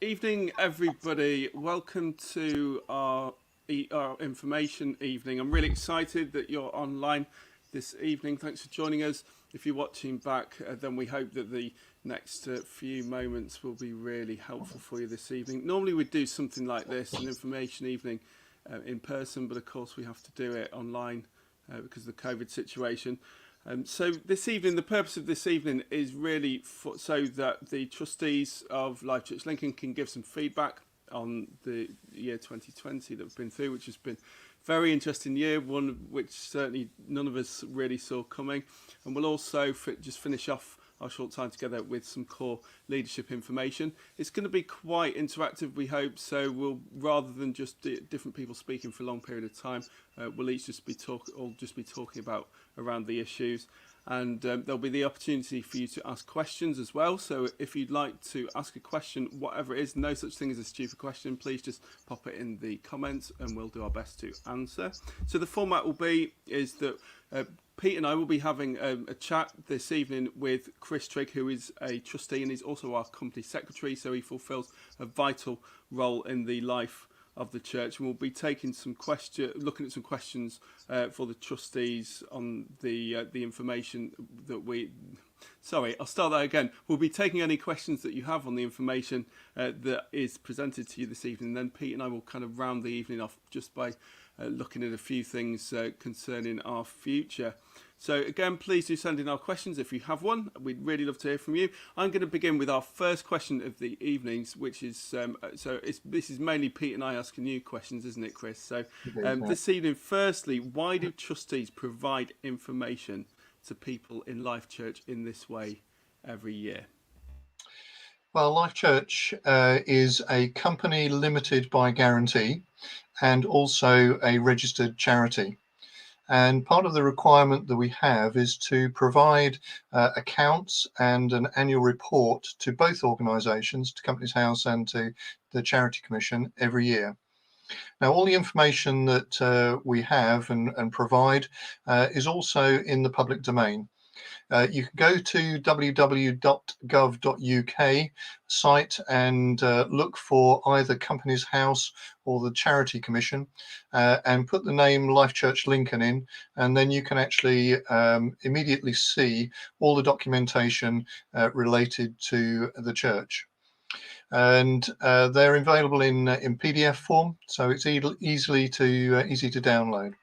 Evening, everybody. Welcome to our information evening. I'm really excited that you're online this evening. Thanks for joining us. If you're watching back, then we hope that the next few moments will be really helpful for you this evening. Normally we'd do something like this, an information evening in person, but of course we have to do it online because of the COVID situation. So this evening, the purpose of this evening is really so that the trustees of Life Church Lincoln can give some feedback on the year 2020 that we've been through, which has been a very interesting year, one which certainly none of us really saw coming. And we'll also just finish off our short time together with some core leadership information. It's going to be quite interactive, we hope, so we'll, rather than just different people speaking for a long period of time, we'll each just be talking about around the issues, and there'll be the opportunity for you to ask questions as well. So if you'd like to ask a question, whatever it is, no such thing as a stupid question, please just pop it in the comments and we'll do our best to answer. So the format will be is that Pete and I will be having a chat this evening with Chris Trigg, who is a trustee and he's also our company secretary, so he fulfills a vital role in the life of the church, and we'll be taking some looking at some questions for the trustees on the information that we. Sorry, I'll start that again. We'll be taking any questions that you have on the information that is presented to you this evening. Then Pete and I will kind of round the evening off just by looking at a few things concerning our future. So again, please do send in our questions if you have one. We'd really love to hear from you. I'm going to begin with our first question of the evenings, which is this is mainly Pete and I asking you questions, isn't it, Chris? So this evening, firstly, why do trustees provide information to people in Life Church in this way every year? Well, Life Church is a company limited by guarantee and also a registered charity. And part of the requirement that we have is to provide accounts and an annual report to both organisations, to Companies House and to the Charity Commission every year. Now, all the information that we have and provide is also in the public domain. You can go to www.gov.uk site and look for either Companies House or the Charity Commission and put the name Life Church Lincoln in, and then you can actually immediately see all the documentation related to the church. And they're available in PDF form, so it's easy to download.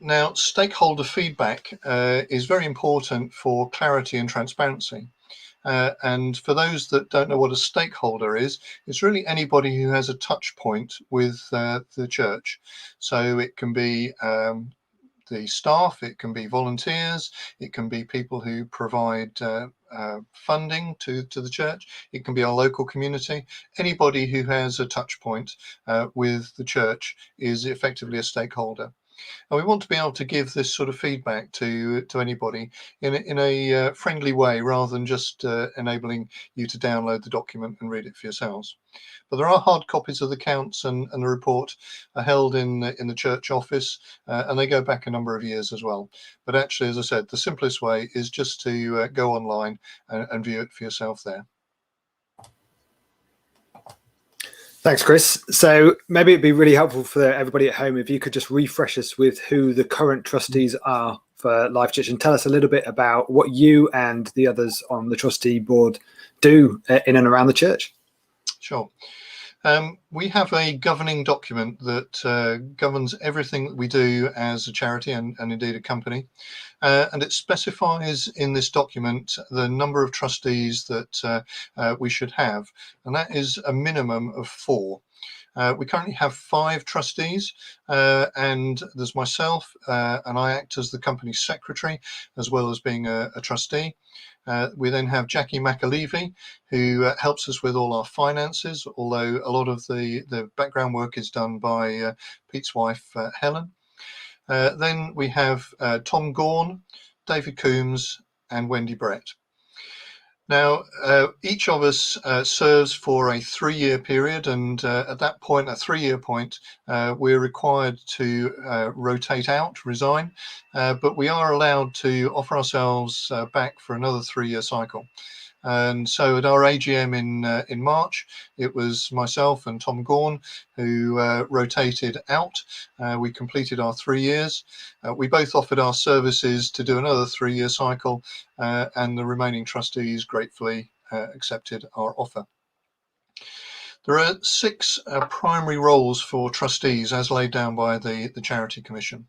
Now, stakeholder feedback is very important for clarity and transparency. And for those that don't know what a stakeholder is, it's really anybody who has a touch point with the church. So it can be the staff, it can be volunteers, it can be people who provide funding to the church, it can be our local community. Anybody who has a touch point with the church is effectively a stakeholder. And we want to be able to give this sort of feedback to anybody in a friendly way, rather than just enabling you to download the document and read it for yourselves. But there are hard copies of the accounts, and the report are held in the church office, and they go back a number of years as well. But actually, as I said, the simplest way is just to go online and view it for yourself there. Thanks, Chris. So maybe it'd be really helpful for everybody at home if you could just refresh us with who the current trustees are for Life Church and tell us a little bit about what you and the others on the trustee board do in and around the church. Sure. We have a governing document that governs everything that we do as a charity and indeed a company. And it specifies in this document the number of trustees that we should have. And that is a minimum of 4. We currently have 5 trustees, and there's myself, and I act as the company secretary as well as being a trustee. We then have Jackie McAlevey, who helps us with all our finances, although a lot of the background work is done by Pete's wife, Helen. Then we have Tom Gorn, David Coombs, and Wendy Brett. Now, each of us serves for a 3-year period, and at that point, a 3-year point, we're required to rotate out, resign, but we are allowed to offer ourselves back for another 3-year cycle. And so at our AGM in March, it was myself and Tom Gorn who rotated out. We completed our 3 years. We both offered our services to do another 3-year cycle, and the remaining trustees gratefully accepted our offer. There are 6 primary roles for trustees as laid down by the Charity Commission.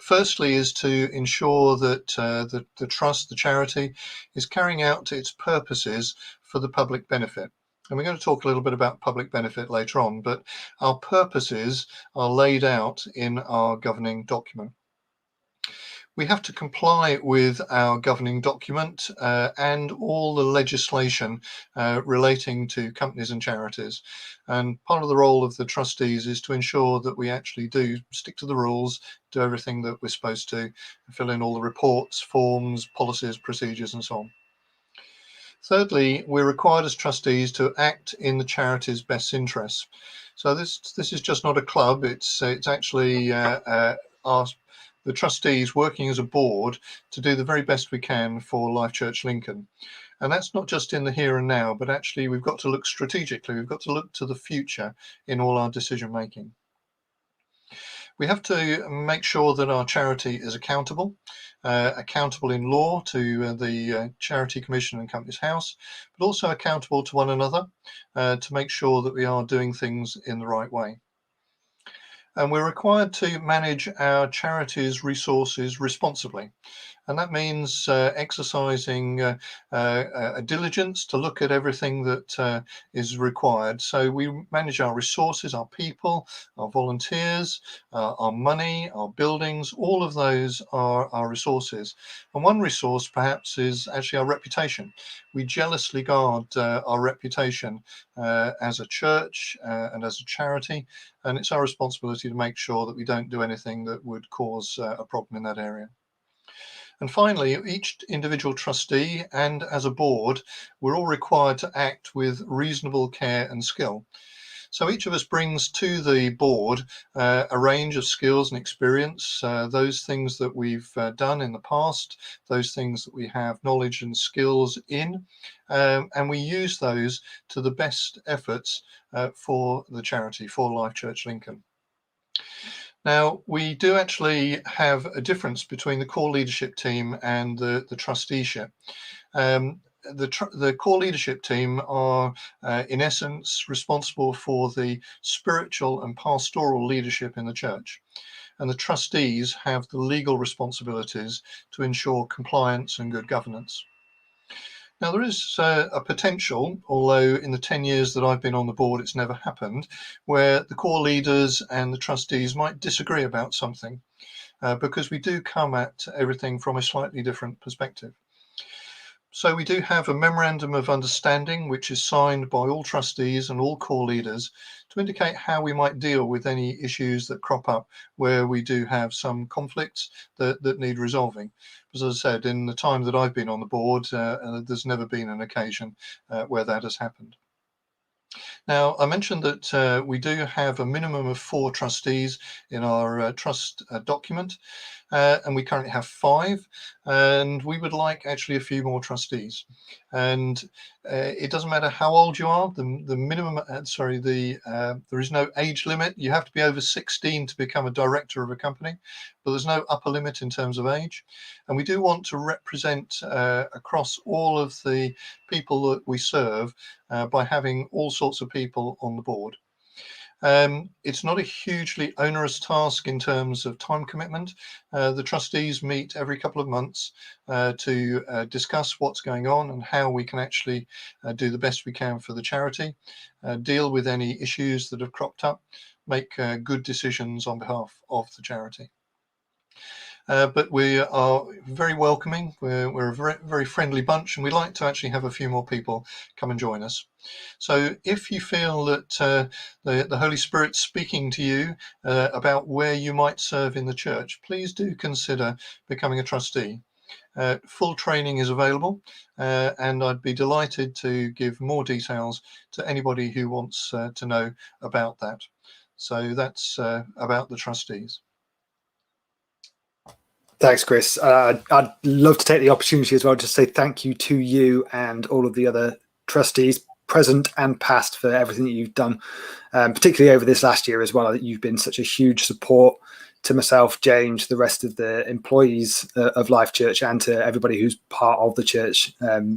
Firstly is to ensure that the trust, the charity, is carrying out its purposes for the public benefit. And we're going to talk a little bit about public benefit later on, but our purposes are laid out in our governing document. We have to comply with our governing document and all the legislation relating to companies and charities. And part of the role of the trustees is to ensure that we actually do stick to the rules, do everything that we're supposed to, fill in all the reports, forms, policies, procedures, and so on. Thirdly, we're required as trustees to act in the charity's best interests. So this is just not a club, it's actually the trustees working as a board to do the very best we can for Life Church Lincoln. And that's not just in the here and now, but actually we've got to look strategically, we've got to look to the future in all our decision making. We have to make sure that our charity is accountable in law to the Charity Commission and Companies House, but also accountable to one another to make sure that we are doing things in the right way. And we're required to manage our charity's resources responsibly. And that means exercising a diligence to look at everything that is required. So we manage our resources, our people, our volunteers, our money, our buildings, all of those are our resources. And one resource perhaps is actually our reputation. We jealously guard our reputation as a church and as a charity, and it's our responsibility to make sure that we don't do anything that would cause a problem in that area. And finally, each individual trustee and as a board, we're all required to act with reasonable care and skill. So each of us brings to the board a range of skills and experience, those things that we've done in the past, those things that we have knowledge and skills in, and we use those to the best efforts for the charity, for Life Church Lincoln. Now, we do actually have a difference between the core leadership team and the trusteeship. The core leadership team are, in essence, responsible for the spiritual and pastoral leadership in the church. And the trustees have the legal responsibilities to ensure compliance and good governance. Now, there is a potential, although in the 10 years that I've been on the board, it's never happened, where the core leaders and the trustees might disagree about something because we do come at everything from a slightly different perspective. So we do have a memorandum of understanding, which is signed by all trustees and all core leaders to indicate how we might deal with any issues that crop up where we do have some conflicts that need resolving. As I said, in the time that I've been on the board, there's never been an occasion where that has happened. Now, I mentioned that we do have a minimum of 4 trustees in our trust document, and we currently have 5, and we would like actually a few more trustees. And it doesn't matter how old you are, the minimum, there is no age limit. You have to be over 16 to become a director of a company, but there's no upper limit in terms of age. And we do want to represent across all of the people that we serve by having all sorts of people on the board. It's not a hugely onerous task in terms of time commitment. The trustees meet every couple of months to discuss what's going on and how we can actually do the best we can for the charity, deal with any issues that have cropped up, make good decisions on behalf of the charity. But we are very welcoming. We're a very, very friendly bunch, and we'd like to actually have a few more people come and join us. So if you feel that the Holy Spirit's speaking to you about where you might serve in the church, please do consider becoming a trustee. Full training is available, and I'd be delighted to give more details to anybody who wants to know about that. So that's about the trustees. Thanks, Chris. I'd love to take the opportunity as well to say thank you to you and all of the other trustees, present and past, for everything that you've done, particularly over this last year as well. You've been such a huge support to myself, James, the rest of the employees of Life Church, and to everybody who's part of the church.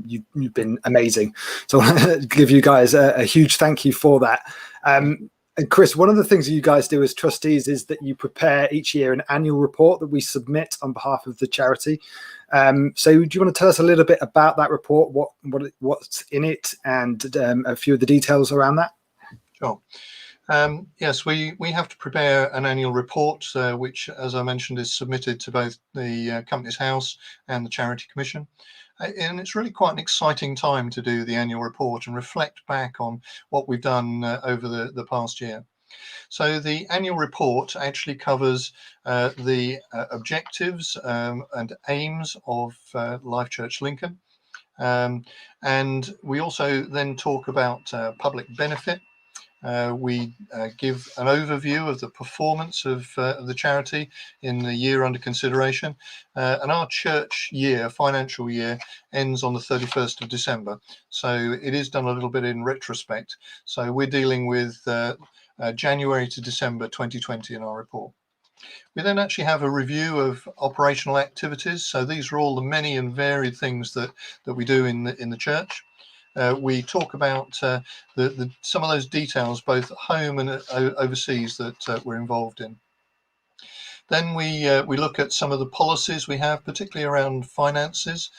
You've been amazing. So I want to give you guys a huge thank you for that. And Chris, one of the things that you guys do as trustees is that you prepare each year an annual report that we submit on behalf of the charity. So do you want to tell us a little bit about that report, what's in it, and a few of the details around that? Sure. Yes, we have to prepare an annual report, which, as I mentioned, is submitted to both the Companies House and the Charity Commission. And it's really quite an exciting time to do the annual report and reflect back on what we've done over the past year. So the annual report actually covers the objectives and aims of Life Church Lincoln. And we also then talk about public benefit. We give an overview of the performance of the charity in the year under consideration, and our church year, financial year, ends on the 31st of December. So it is done a little bit in retrospect. So we're dealing with January to December 2020 in our report. We then actually have a review of operational activities. So these are all the many and varied things that we do in the church. We talk about some of those details, both at home and overseas, that we're involved in. Then we look at some of the policies we have, particularly around finances.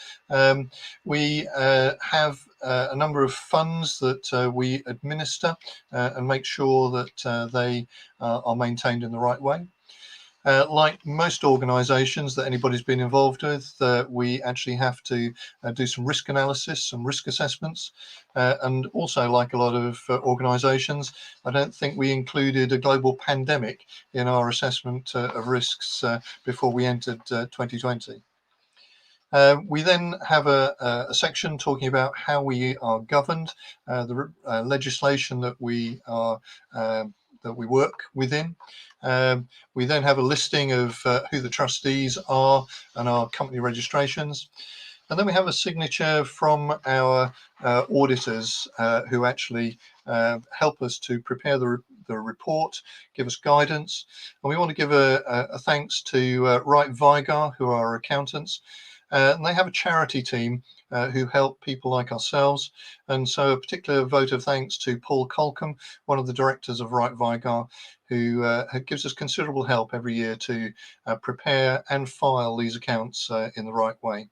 We have a number of funds that we administer and make sure that they are maintained in the right way. Like most organisations that anybody's been involved with, we actually have to do some risk analysis, some risk assessments, and also, like a lot of organisations, I don't think we included a global pandemic in our assessment of risks before we entered 2020. We then have a section talking about how we are governed, the legislation that we work within. We then have a listing of who the trustees are and our company registrations. And then we have a signature from our auditors who actually help us to prepare the report, give us guidance. And we want to give a thanks to Wright Vigar, who are our accountants. And they have a charity team who help people like ourselves. And so a particular vote of thanks to Paul Colcombe, one of the directors of Wright Vigar, who gives us considerable help every year to prepare and file these accounts in the right way.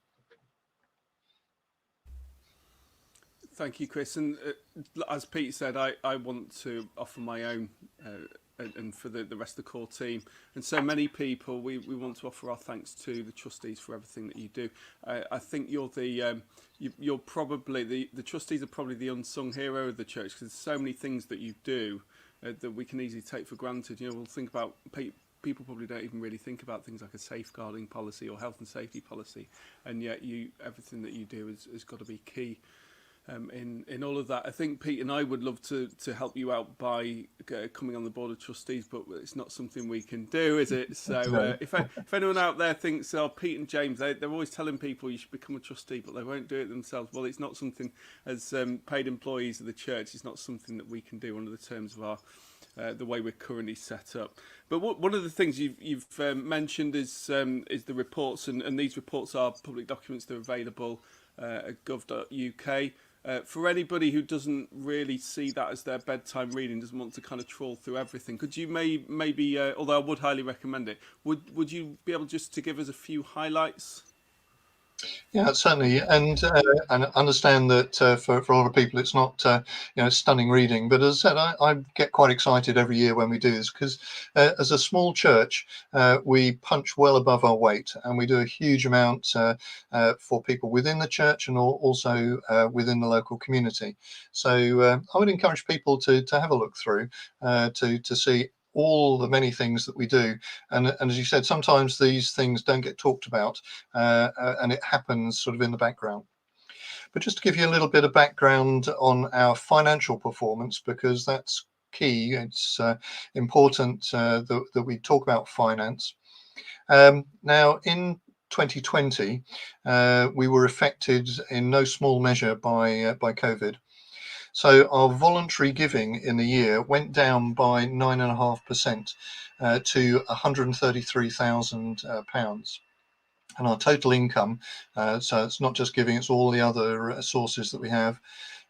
Thank you, Chris. And as Pete said, I want to offer my own and for the rest of the core team and so many people, we want to offer our thanks to the trustees for everything that you do. I think you're you're probably the trustees are probably the unsung hero of the church, because there's so many things that you do that we can easily take for granted. You know, we'll think about people probably don't even really think about things like a safeguarding policy or health and safety policy, and yet everything that you do has got to be key. In all of that, I think Pete and I would love to help you out by coming on the board of trustees, but it's not something we can do, is it? So if anyone out there thinks, oh, Pete and James, they're always telling people you should become a trustee, but they won't do it themselves. Well, it's not something, as paid employees of the church, it's not something that we can do under the terms of our the way we're currently set up. But one of the things you've mentioned is the reports, and these reports are public documents. They're available at gov.uk. For anybody who doesn't really see that as their bedtime reading, doesn't want to kind of trawl through everything, could you maybe, although I would highly recommend it, would you be able just to give us a few highlights? Yeah, certainly, and understand that for a lot of people it's not stunning reading, but as I said, I get quite excited every year when we do this, because as a small church we punch well above our weight, and we do a huge amount for people within the church and also within the local community. So I would encourage people to have a look through to see all the many things that we do, and as you said, sometimes these things don't get talked about, and it happens sort of in the background. But just to give you a little bit of background on our financial performance, because that's key, it's important that we talk about finance. Now in 2020, we were affected in no small measure by COVID. So our voluntary giving in the year went down by 9.5% to £133,000. And our total income, so it's not just giving, it's all the other sources that we have,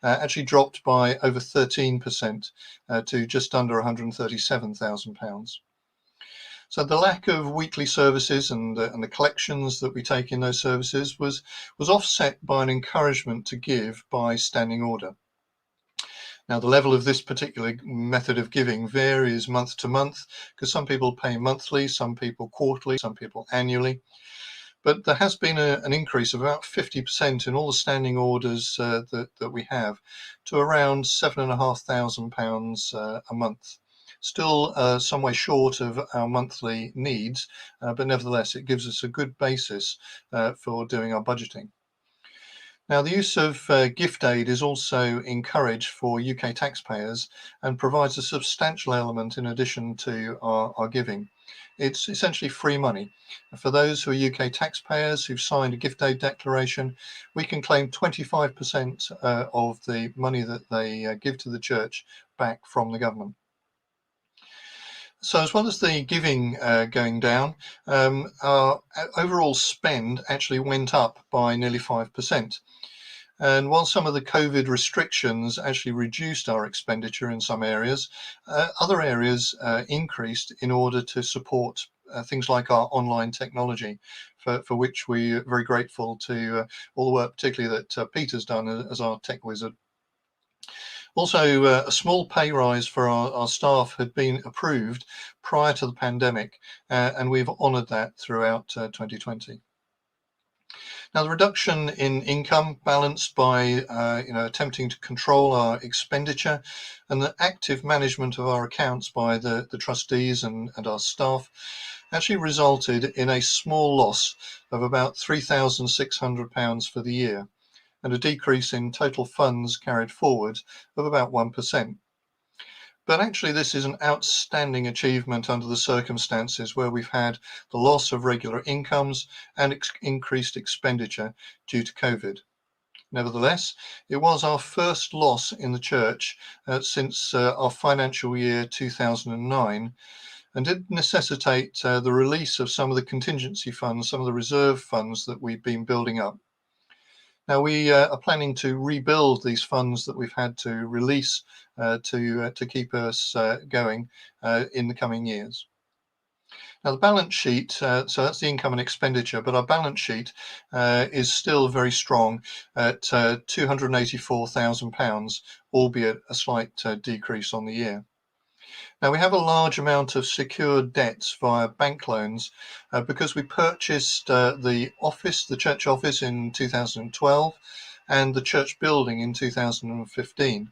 actually dropped by over 13% to just under £137,000. So the lack of weekly services and the collections that we take in those services was offset by an encouragement to give by standing order. Now, the level of this particular method of giving varies month to month, because some people pay monthly, some people quarterly, some people annually. But there has been an increase of about 50% in all the standing orders that we have, to around £7,500 a month. Still some way short of our monthly needs, but nevertheless it gives us a good basis for doing our budgeting. Now, the use of gift aid is also encouraged for UK taxpayers and provides a substantial element in addition to our giving. It's essentially free money. For those who are UK taxpayers who've signed a gift aid declaration, we can claim 25% of the money that they give to the church back from the government. So as well as the giving going down, our overall spend actually went up by nearly 5%. And while some of the COVID restrictions actually reduced our expenditure in some areas, other areas increased in order to support things like our online technology, for which we're very grateful to all the work, particularly that Peter's done as our tech wizard. Also, a small pay rise for our staff had been approved prior to the pandemic, and we've honoured that throughout 2020. Now, the reduction in income, balanced by attempting to control our expenditure, and the active management of our accounts by the trustees and our staff, actually resulted in a small loss of about £3,600 for the year, and a decrease in total funds carried forward of about 1%. But actually, this is an outstanding achievement under the circumstances where we've had the loss of regular incomes and increased expenditure due to COVID. Nevertheless, it was our first loss in the church since our financial year 2009, and did necessitate the release of some of the contingency funds, some of the reserve funds that we've been building up. Now, we are planning to rebuild these funds that we've had to release to keep us going in the coming years. Now, the balance sheet, so that's the income and expenditure, but our balance sheet is still very strong at £284,000, albeit a slight decrease on the year. Now, we have a large amount of secured debts via bank loans because we purchased the church office in 2012 and the church building in 2015.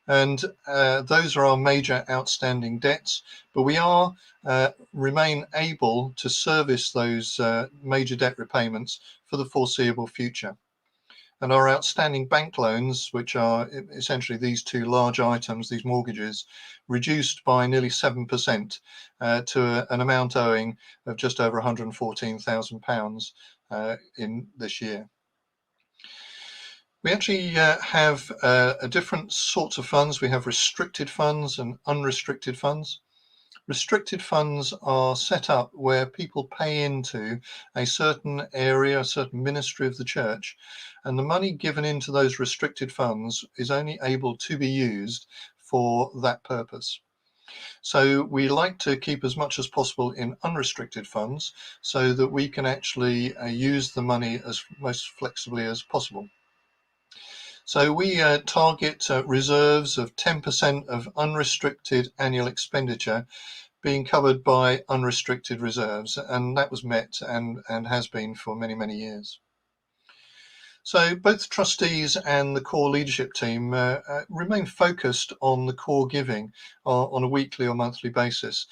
And those are our major outstanding debts, but we remain able to service those major debt repayments for the foreseeable future. And our outstanding bank loans, which are essentially these two large items, these mortgages, reduced by nearly 7% to an amount owing of just over £114,000 in this year. We actually have different sorts of funds. We have restricted funds and unrestricted funds. Restricted funds are set up where people pay into a certain area, a certain ministry of the church, and the money given into those restricted funds is only able to be used for that purpose. So we like to keep as much as possible in unrestricted funds so that we can actually use the money as most flexibly as possible. So we target reserves of 10% of unrestricted annual expenditure being covered by unrestricted reserves, and that was met and has been for many, many years. So both trustees and the core leadership team remain focused on the core giving on a weekly or monthly basis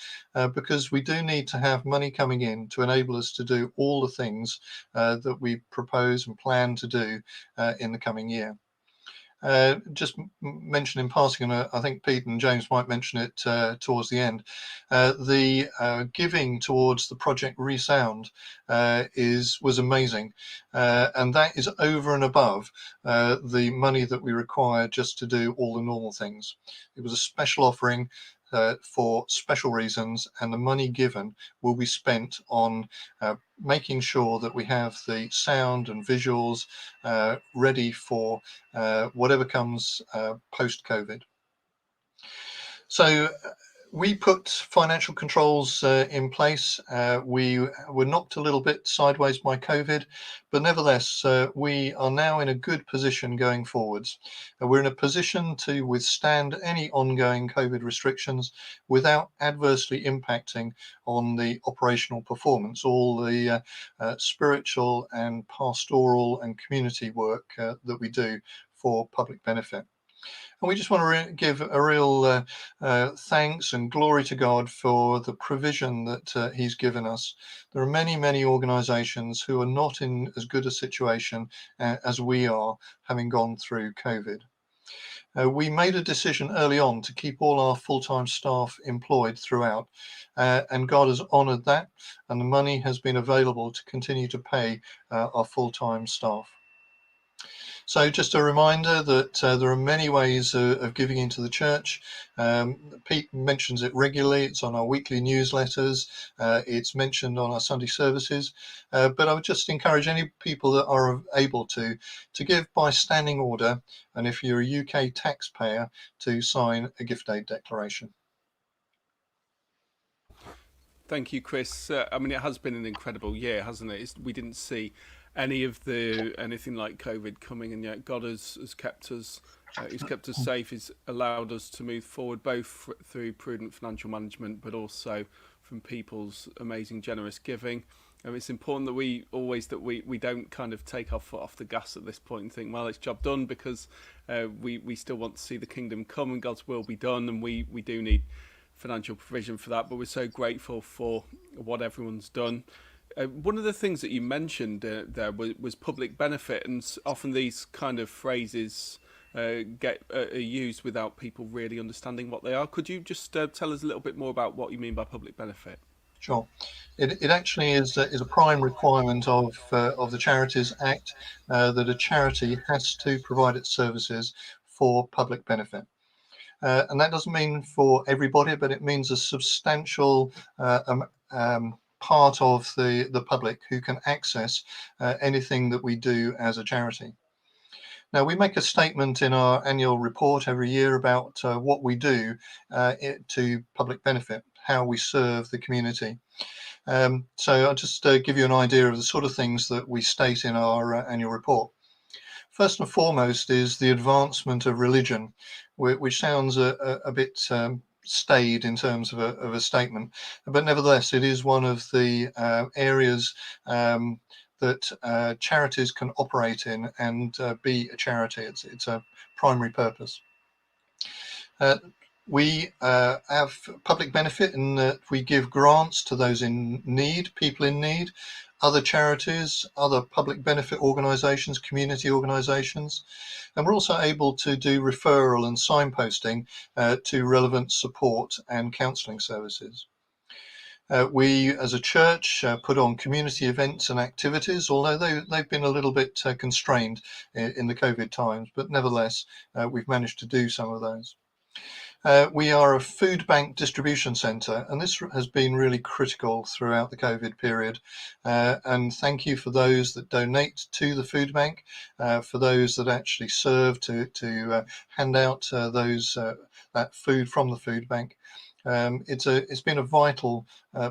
because we do need to have money coming in to enable us to do all the things that we propose and plan to do in the coming year. Just mention in passing, and I think Pete and James might mention it towards the end, the giving towards the Project Resound was amazing, and that is over and above the money that we require just to do all the normal things. It was a special offering for special reasons, and the money given will be spent on making sure that we have the sound and visuals ready for whatever comes post-COVID. So we put financial controls in place. We were knocked a little bit sideways by COVID, but nevertheless, we are now in a good position going forwards. We're in a position to withstand any ongoing COVID restrictions without adversely impacting on the operational performance, all the spiritual and pastoral and community work that we do for public benefit. And we just want to give a real thanks and glory to God for the provision that He's given us. There are many, many organisations who are not in as good a situation as we are, having gone through COVID. We made a decision early on to keep all our full-time staff employed throughout, and God has honoured that, and the money has been available to continue to pay our full-time staff. So just a reminder that there are many ways of giving into the church. Pete mentions it regularly. It's on our weekly newsletters. It's mentioned on our Sunday services. But I would just encourage any people that are able to give by standing order. And if you're a UK taxpayer, to sign a gift aid declaration. Thank you, Chris. I mean, it has been an incredible year, hasn't it? We didn't see anything like COVID coming, and yet God has kept us. He's kept us safe. He's allowed us to move forward, both through prudent financial management, but also from people's amazing, generous giving. It's important that we don't kind of take our foot off the gas at this point and think, well, it's job done, because we still want to see the kingdom come and God's will be done, and we do need financial provision for that. But we're so grateful for what everyone's done. One of the things that you mentioned there was public benefit, and often these kind of phrases are used without people really understanding what they are. Could you just tell us a little bit more about what you mean by public benefit? Sure. It actually is a prime requirement of the Charities Act that a charity has to provide its services for public benefit. And that doesn't mean for everybody, but it means a substantial part of the public who can access anything that we do as a charity. Now, we make a statement in our annual report every year about what we do to public benefit, how we serve the community. So I'll just give you an idea of the sort of things that we state in our annual report. First and foremost is the advancement of religion, which sounds a bit staid in terms of a statement, but nevertheless, it is one of the areas that charities can operate in and be a charity. It's a primary purpose. We have public benefit in that we give grants to those in need, people in need, other charities, other public benefit organisations, community organisations, and we're also able to do referral and signposting to relevant support and counselling services. We, as a church, put on community events and activities, although they've been a little bit constrained in the COVID times, but nevertheless, we've managed to do some of those. We are a food bank distribution centre, and this has been really critical throughout the COVID period. And thank you for those that donate to the food bank, for those that actually serve to hand out that food from the food bank. It's been a vital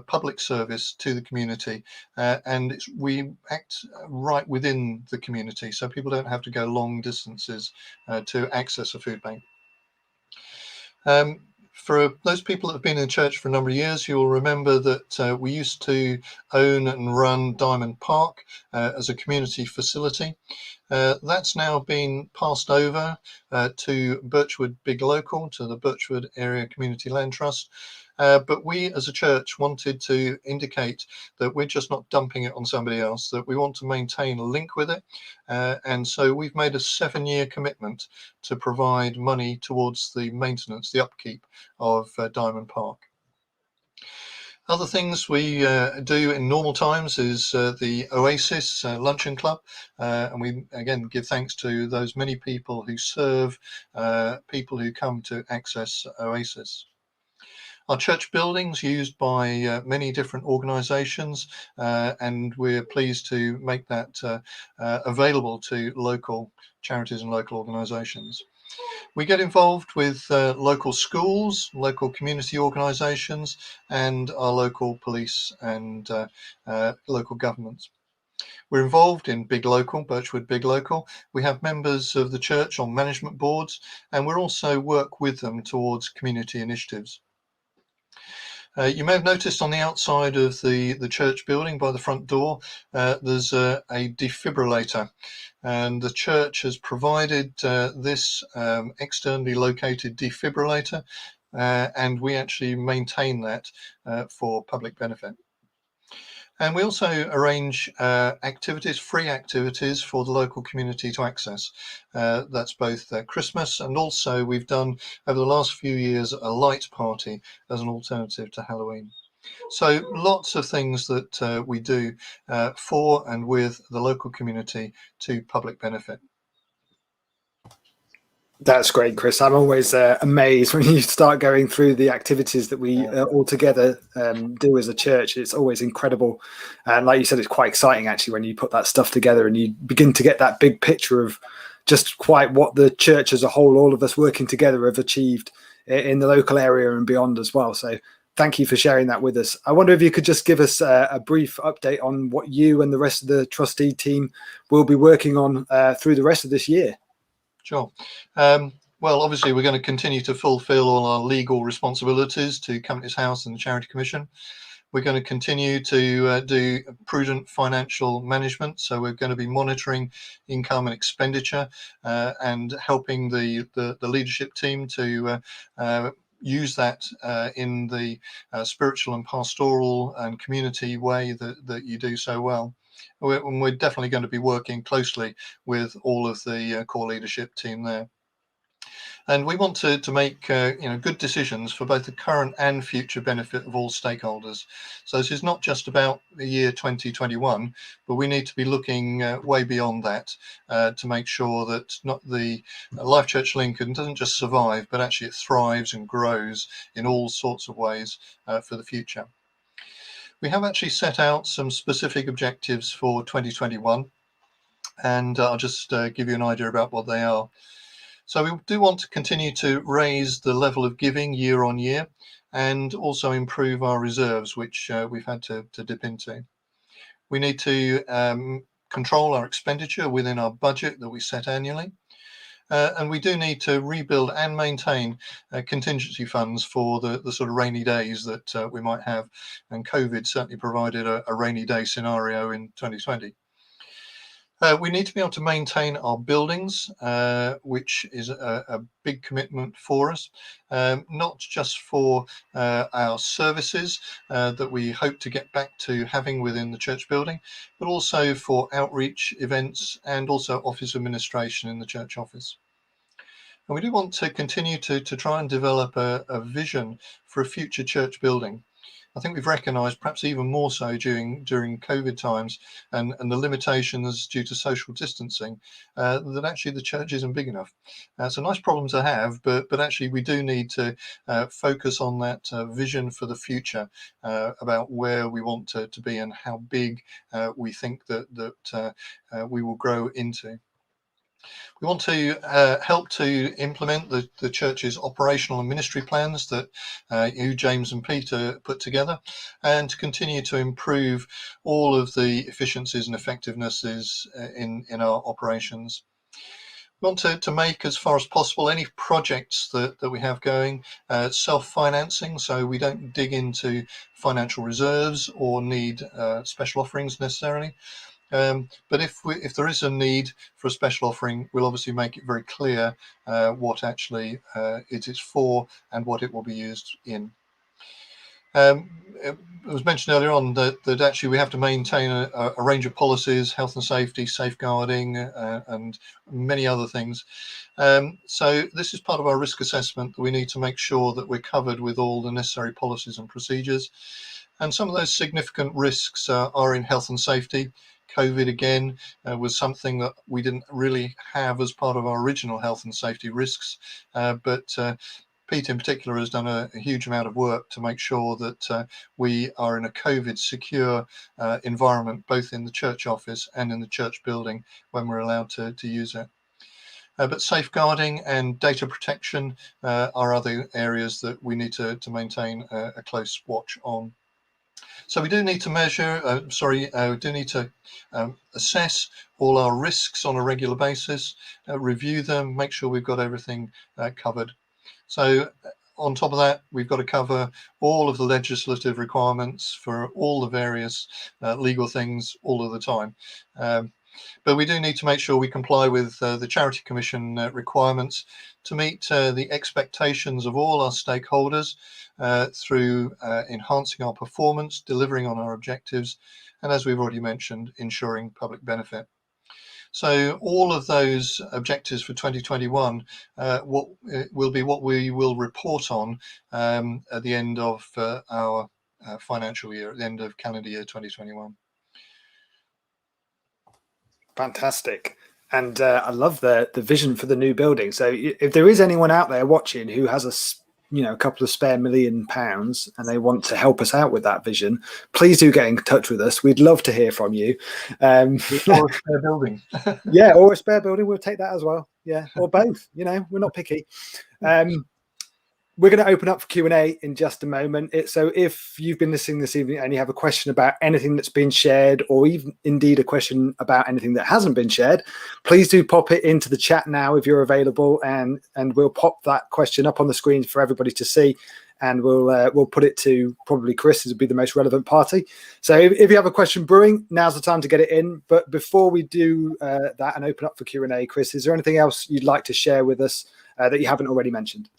public service to the community, and we act right within the community, so people don't have to go long distances to access a food bank. For those people that have been in church for a number of years, you will remember that we used to own and run Diamond Park as a community facility. That's now been passed over to Birchwood Big Local, to the Birchwood Area Community Land Trust. But we as a church wanted to indicate that we're just not dumping it on somebody else, that we want to maintain a link with it. And so we've made a 7-year commitment to provide money towards the maintenance, the upkeep of Diamond Park. Other things we do in normal times is the Oasis Luncheon Club, and we again give thanks to those many people who serve people who come to access Oasis. Our church building's used by many different organisations, and we're pleased to make that available to local charities and local organisations. We get involved with local schools, local community organisations, and our local police and local governments. We're involved in Big Local, Birchwood Big Local. We have members of the church on management boards, and we're also work with them towards community initiatives. You may have noticed on the outside of the church building by the front door, there's a defibrillator, and the church has provided this externally located defibrillator, and we actually maintain that for public benefit. And we also arrange activities, free activities for the local community to access. That's both Christmas, and also we've done over the last few years a light party as an alternative to Halloween. So lots of things that we do for and with the local community to public benefit. That's great, Chris. I'm always amazed when you start going through the activities that we all together do as a church. It's always incredible. And like you said, it's quite exciting actually when you put that stuff together and you begin to get that big picture of just quite what the church as a whole, all of us working together, have achieved in the local area and beyond as well. So thank you for sharing that with us. I wonder if you could just give us a brief update on what you and the rest of the trustee team will be working on through the rest of this year. Sure. Well, obviously, we're going to continue to fulfil all our legal responsibilities to Companies House and the Charity Commission. We're going to continue to do prudent financial management. So we're going to be monitoring income and expenditure and helping the leadership team to use that in the spiritual and pastoral and community way that you do so well. We're definitely going to be working closely with all of the core leadership team there. And we want to make good decisions for both the current and future benefit of all stakeholders. So this is not just about the year 2021, but we need to be looking way beyond that to make sure that not the Life Church Lincoln doesn't just survive, but actually it thrives and grows in all sorts of ways for the future. We have actually set out some specific objectives for 2021, and I'll just give you an idea about what they are. So we do want to continue to raise the level of giving year on year and also improve our reserves, which we've had to dip into. We need to control our expenditure within our budget that we set annually. And we do need to rebuild and maintain contingency funds for the sort of rainy days that we might have. And COVID certainly provided a rainy day scenario in 2020. We need to be able to maintain our buildings, which is a big commitment for us, not just for our services that we hope to get back to having within the church building, but also for outreach events and also office administration in the church office. And we do want to continue to try and develop a vision for a future church building. I think we've recognised, perhaps even more so during COVID times and the limitations due to social distancing, that actually the church isn't big enough. It's a nice problem to have, but actually we do need to focus on that vision for the future about where we want to be and how big we think that we will grow into. We want to help to implement the church's operational and ministry plans that you, James and Peter put together, and to continue to improve all of the efficiencies and effectivenesses in our operations. We want to make, as far as possible, any projects that we have going self-financing, so we don't dig into financial reserves or need special offerings necessarily. But if there is a need for a special offering, we'll obviously make it very clear what actually it is for and what it will be used in. It was mentioned earlier on that actually we have to maintain a range of policies, health and safety, safeguarding, and many other things. So this is part of our risk assessment, that we need to make sure that we're covered with all the necessary policies and procedures. And some of those significant risks are in health and safety. COVID again was something that we didn't really have as part of our original health and safety risks, but Pete in particular has done a huge amount of work to make sure that we are in a COVID secure environment, both in the church office and in the church building when we're allowed to use it. But safeguarding and data protection are other areas that we need to maintain a close watch on. So we do need to measure, we do need to assess all our risks on a regular basis, review them, make sure we've got everything covered. So on top of that, we've got to cover all of the legislative requirements for all the various legal things all of the time. But we do need to make sure we comply with the Charity Commission requirements to meet the expectations of all our stakeholders through enhancing our performance, delivering on our objectives, and as we've already mentioned, ensuring public benefit. So all of those objectives for 2021 will be what we will report on at the end of our financial year, at the end of calendar year 2021. Fantastic. And I love the vision for the new building. So if there is anyone out there watching who has a couple of spare £1 million and they want to help us out with that vision, please do get in touch with us. We'd love to hear from you. Or a spare building. Yeah, or a spare building. We'll take that as well. Yeah, or both. We're not picky. We're going to open up for Q&A in just a moment. So if you've been listening this evening and you have a question about anything that's been shared, or even indeed a question about anything that hasn't been shared, please do pop it into the chat now if you're available, and we'll pop that question up on the screen for everybody to see, and we'll put it to probably Chris, who would be the most relevant party. So if you have a question brewing, now's the time to get it in. But before we do that and open up for Q&A, Chris, is there anything else you'd like to share with us that you haven't already mentioned?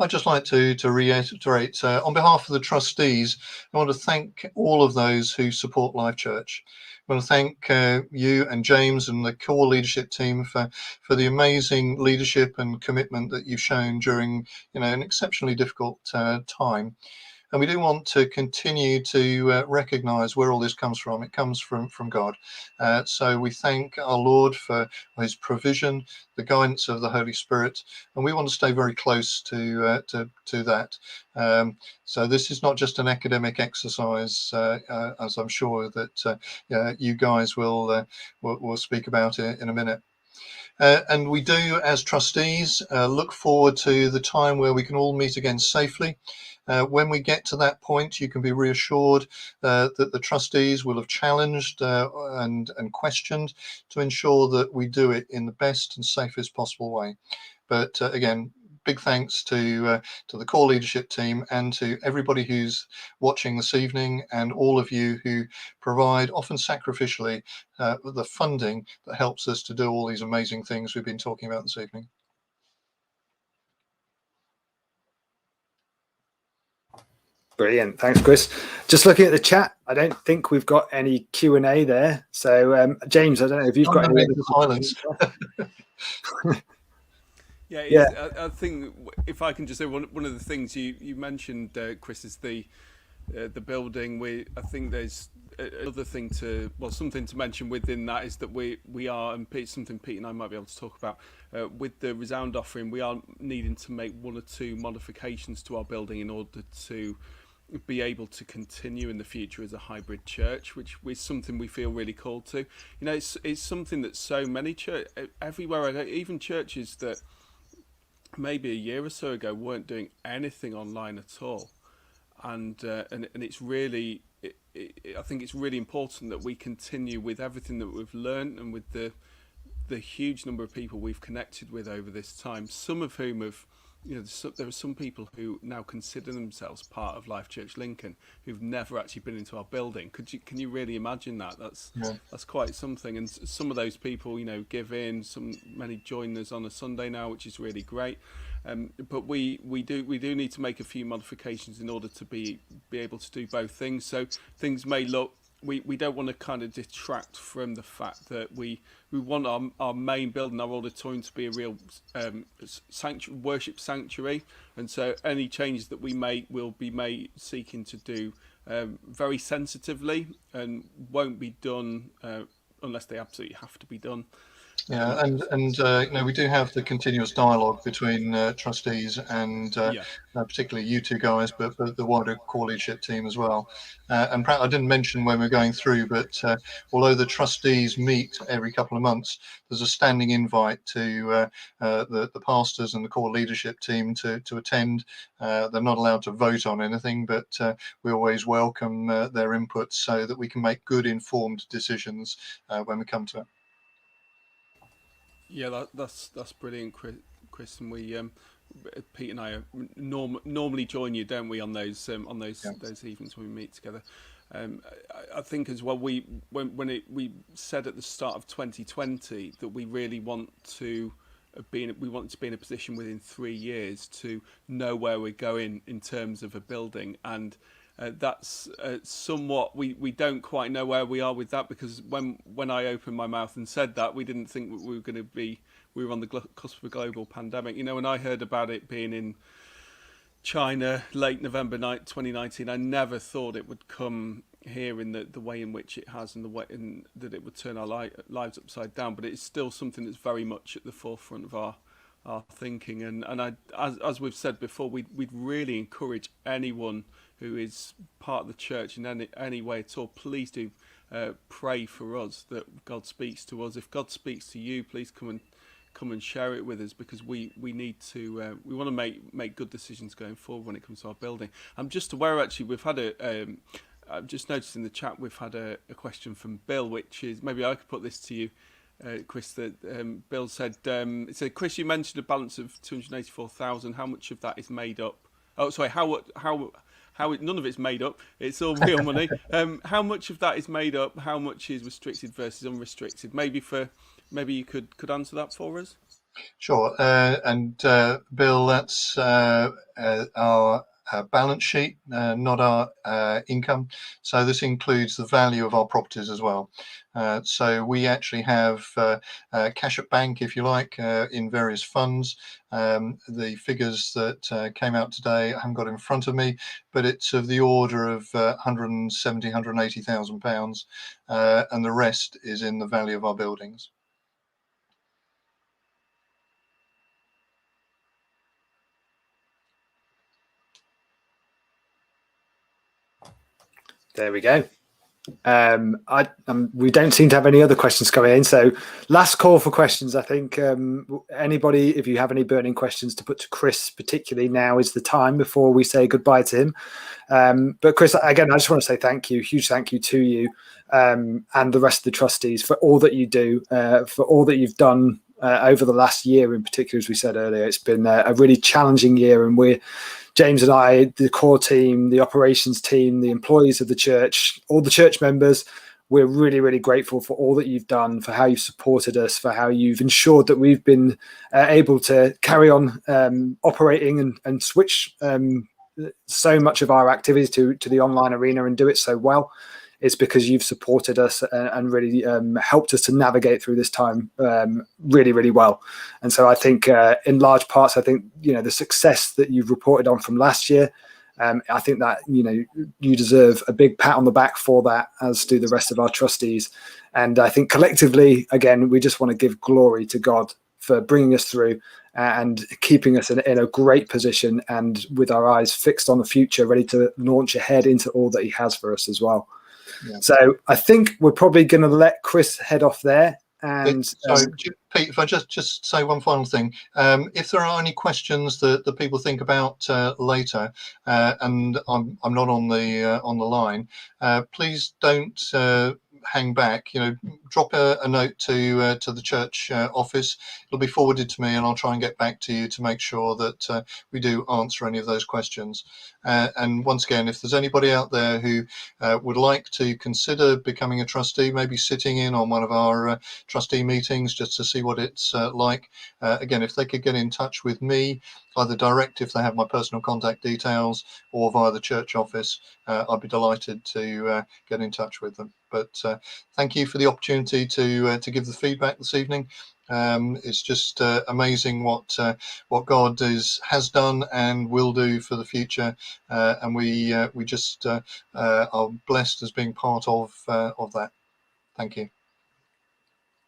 I'd just like to reiterate, on behalf of the trustees, I want to thank all of those who support Life Church. I want to thank you and James and the core leadership team for the amazing leadership and commitment that you've shown during an exceptionally difficult time. And we do want to continue to recognize where all this comes from. It comes from God. So we thank our Lord for his provision, the guidance of the Holy Spirit, and we want to stay very close to that. So this is not just an academic exercise, as I'm sure that you guys will speak about it in a minute. And we do, as trustees, look forward to the time where we can all meet again safely. When we get to that point, you can be reassured that the trustees will have challenged and questioned to ensure that we do it in the best and safest possible way. But again, big thanks to the core leadership team and to everybody who's watching this evening, and all of you who provide, often sacrificially, the funding that helps us to do all these amazing things we've been talking about this evening. Brilliant. Thanks, Chris. Just looking at the chat, I don't think we've got any Q&A there. So, James, I don't know if you've got any silence. Yeah. I think if I can just say one of the things you mentioned, Chris, is the building. I think there's another thing something to mention within that is that we are, and it's something Pete and I might be able to talk about, with the Resound offering, we are needing to make one or two modifications to our building in order to be able to continue in the future as a hybrid church, which is something we feel really called to. It's something that so many everywhere I go, even churches that maybe a year or so ago weren't doing anything online at all, and it's really I think it's really important that we continue with everything that we've learned, and with the huge number of people we've connected with over this time, some of whom have there are some people who now consider themselves part of Life Church Lincoln who've never actually been into our building. Can you really imagine that? That's quite something. And some of those people, give in. Many join us on a Sunday now, which is really great. But we do need to make a few modifications in order to be able to do both things. So things may look. We don't want to kind of detract from the fact that we want our main building, our auditorium, to be a real worship sanctuary, and so any changes that we make will be made seeking to do very sensitively, and won't be done unless they absolutely have to be done. Yeah, and we do have the continuous dialogue between trustees and particularly you two guys, but the wider core leadership team as well. And I didn't mention when we're going through, but although the trustees meet every couple of months, there's a standing invite to the pastors and the core leadership team to attend. They're not allowed to vote on anything, but we always welcome their input so that we can make good informed decisions when we come to it. Yeah, that's brilliant, Chris. And we, Pete and I, normally join you, don't we, on those evenings when we meet together. I think as well, we said at the start of 2020 that we really want to be in a position within 3 years to know where we're going in terms of a building, and that's somewhat we don't quite know where we are with that, because when I opened my mouth and said that, we didn't think we were on the cusp of a global pandemic. When I heard about it being in China late November 2019, I never thought it would come here in the way in which it has, and the way that it would turn our lives upside down. But it's still something that's very much at the forefront of our thinking. And as we've said before, we'd really encourage anyone who is part of the church in any way at all, please do pray for us that God speaks to us. If God speaks to you, please come and share it with us, because we need to we want to make good decisions going forward when it comes to our building. I'm just aware, actually, we've had I've just noticed in the chat we've had a question from Bill, which is, maybe I could put this to you, Chris. That Bill said, it said, Chris, you mentioned a balance of 284,000. How much of that is made up? Oh, sorry. None of it's made up. It's all real money. How much of that is made up? How much is restricted versus unrestricted? Maybe you could answer that for us. Sure. And Bill, that's our balance sheet, not our income. So this includes the value of our properties as well. So we actually have cash at bank, if you like, in various funds. The figures that came out today, I haven't got in front of me, but it's of the order of 170, 180,000 pounds, and the rest is in the value of our buildings. There we go. We don't seem to have any other questions coming in, so last call for questions. I think anybody, if you have any burning questions to put to Chris, particularly, now is the time before we say goodbye to him. But Chris, again, I just want to say thank you, huge thank you to you and the rest of the trustees for all that you do, for all that you've done over the last year in particular. As we said earlier, it's been a really challenging year, and James and I, the core team, the operations team, the employees of the church, all the church members, we're really, really grateful for all that you've done, for how you've supported us, for how you've ensured that we've been able to carry on operating and switch so much of our activities to the online arena and do it so well. It's because you've supported us and really helped us to navigate through this time really, really well. And so I think in large parts, I think, the success that you've reported on from last year, I think that, you deserve a big pat on the back for that, as do the rest of our trustees. And I think collectively, again, we just want to give glory to God for bringing us through and keeping us in a great position, and with our eyes fixed on the future, ready to launch ahead into all that he has for us as well. Yeah. So I think we're probably going to let Chris head off there. And sorry, Pete, if I just say one final thing, if there are any questions that people think about later, and I'm not on the line, please don't hang back. drop a note to the church office. It'll be forwarded to me, and I'll try and get back to you to make sure that we do answer any of those questions. And once again, if there's anybody out there who would like to consider becoming a trustee, maybe sitting in on one of our trustee meetings just to see what it's like, again, if they could get in touch with me, either direct if they have my personal contact details, or via the church office, I'd be delighted to get in touch with them. But thank you for the opportunity to give the feedback this evening. It's just amazing what God has done and will do for the future, and we just are blessed as being part of that. Thank you.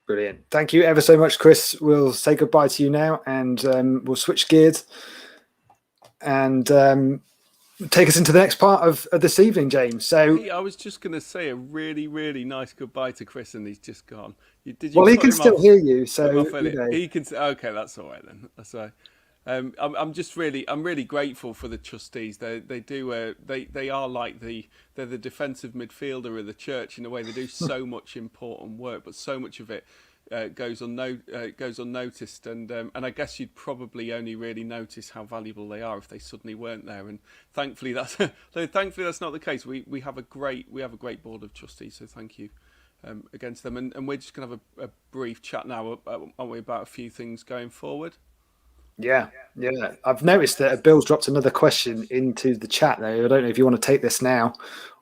Brilliant. Thank you ever so much, Chris. We'll say goodbye to you now, and we'll switch gears and take us into the next part of this evening, James. So, hey, I was just going to say a really, really nice goodbye to Chris, and he's just gone. Did you? Well, he cut can him still off? hear you, Cut him so off earlier? you know. He can. Okay, that's all right then. That's all right. I'm really grateful for the trustees. They are like they're the defensive midfielder of the church in a way. They do so much important work, but so much of it goes unnoticed. And I guess you'd probably only really notice how valuable they are if they suddenly weren't there. And thankfully that's not the case. We have a great board of trustees. So thank you against them. And we're just going to have a brief chat now, aren't we, about a few things going forward. Yeah. I've noticed that Bill's dropped another question into the chat there. I don't know if you want to take this now,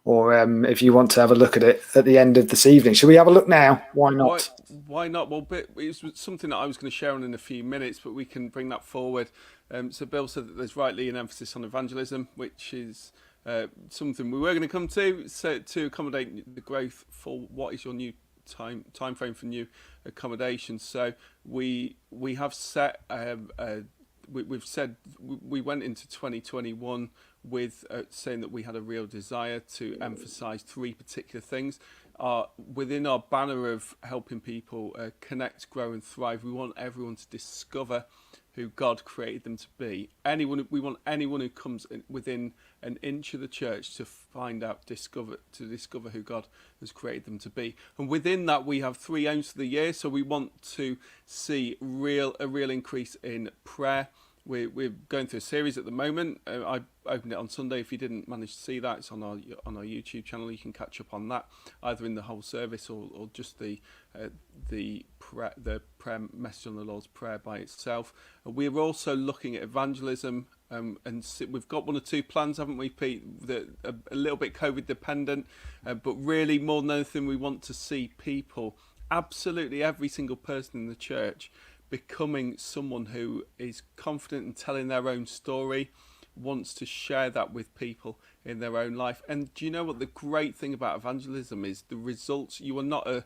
or if you want to have a look at it at the end of this evening. Should we have a look now? Why not? Why not? Well, it was something that I was going to share on in a few minutes, but we can bring that forward. So Bill said that there's rightly an emphasis on evangelism, which is something we were going to come to, so to accommodate the growth for what is your new time frame for new accommodations. So we have set we've said we went into 2021 with saying that we had a real desire to emphasize three particular things. Within our banner of helping people connect, grow and thrive, we want everyone to discover who God created them to be. We want anyone who comes within an inch of the church to discover who God has created them to be. And within that, we have 3 aims for the year. So we want to see a real increase in prayer. We're going through a series at the moment. I opened it on Sunday. If you didn't manage to see that, it's on our YouTube channel. You can catch up on that, either in the whole service or just the prayer message on the Lord's Prayer by itself. We're also looking at evangelism, and we've got 1 or 2 plans, haven't we, Pete? That a little bit COVID dependent, but really more than anything, we want to see people, absolutely every single person in the church, becoming someone who is confident in telling their own story, wants to share that with people in their own life. And do you know what the great thing about evangelism is? The results. You are not a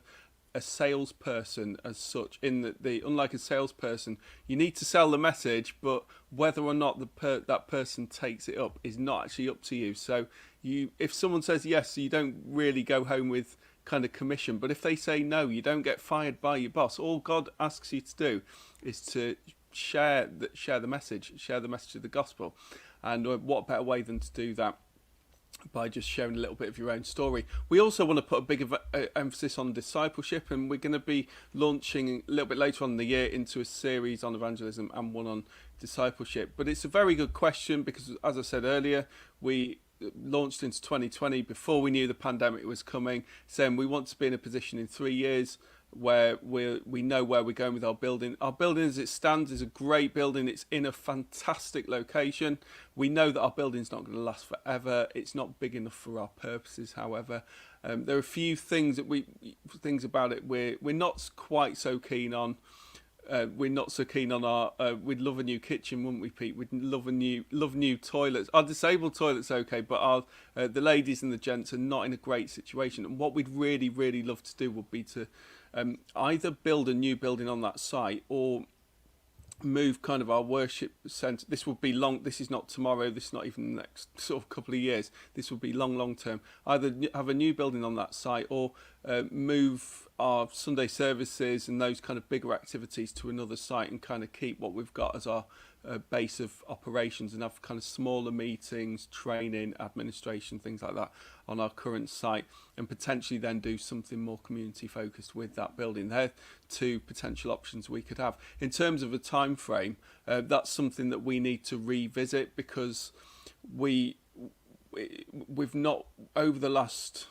salesperson as such, in the unlike a salesperson, you need to sell the message, but whether or not that person takes it up is not actually up to you. So if someone says yes, you don't really go home with kind of commission, but if they say no, you don't get fired by your boss. All God asks you to do is to share the message of the gospel. And what better way than to do that by just sharing a little bit of your own story. We also want to put a big emphasis on discipleship, and we're going to be launching a little bit later on in the year into a series on evangelism and one on discipleship. But it's a very good question because, as I said earlier, we launched into 2020 before we knew the pandemic was coming, saying we want to be in a position in 3 years where we know where we're going with our building. Our building as it stands is a great building. It's in a fantastic location. We know that our building's not going to last forever. It's not big enough for our purposes, however. There are a few things about it we're not quite so keen on. We're not so keen on our. We'd love a new kitchen, wouldn't we, Pete? We'd love new toilets. Our disabled toilets okay, but the ladies and the gents are not in a great situation. And what we'd really, really love to do would be to either build a new building on that site or move kind of our worship centre. This would be long. This is not tomorrow. This is not even the next sort of couple of years. This would be long term. Either have a new building on that site or move our Sunday services and those kind of bigger activities to another site and kind of keep what we've got as our base of operations and have kind of smaller meetings, training, administration, things like that on our current site, and potentially then do something more community focused with that building. They're two potential options we could have. In terms of a time frame, that's something that we need to revisit, because we've not, over the last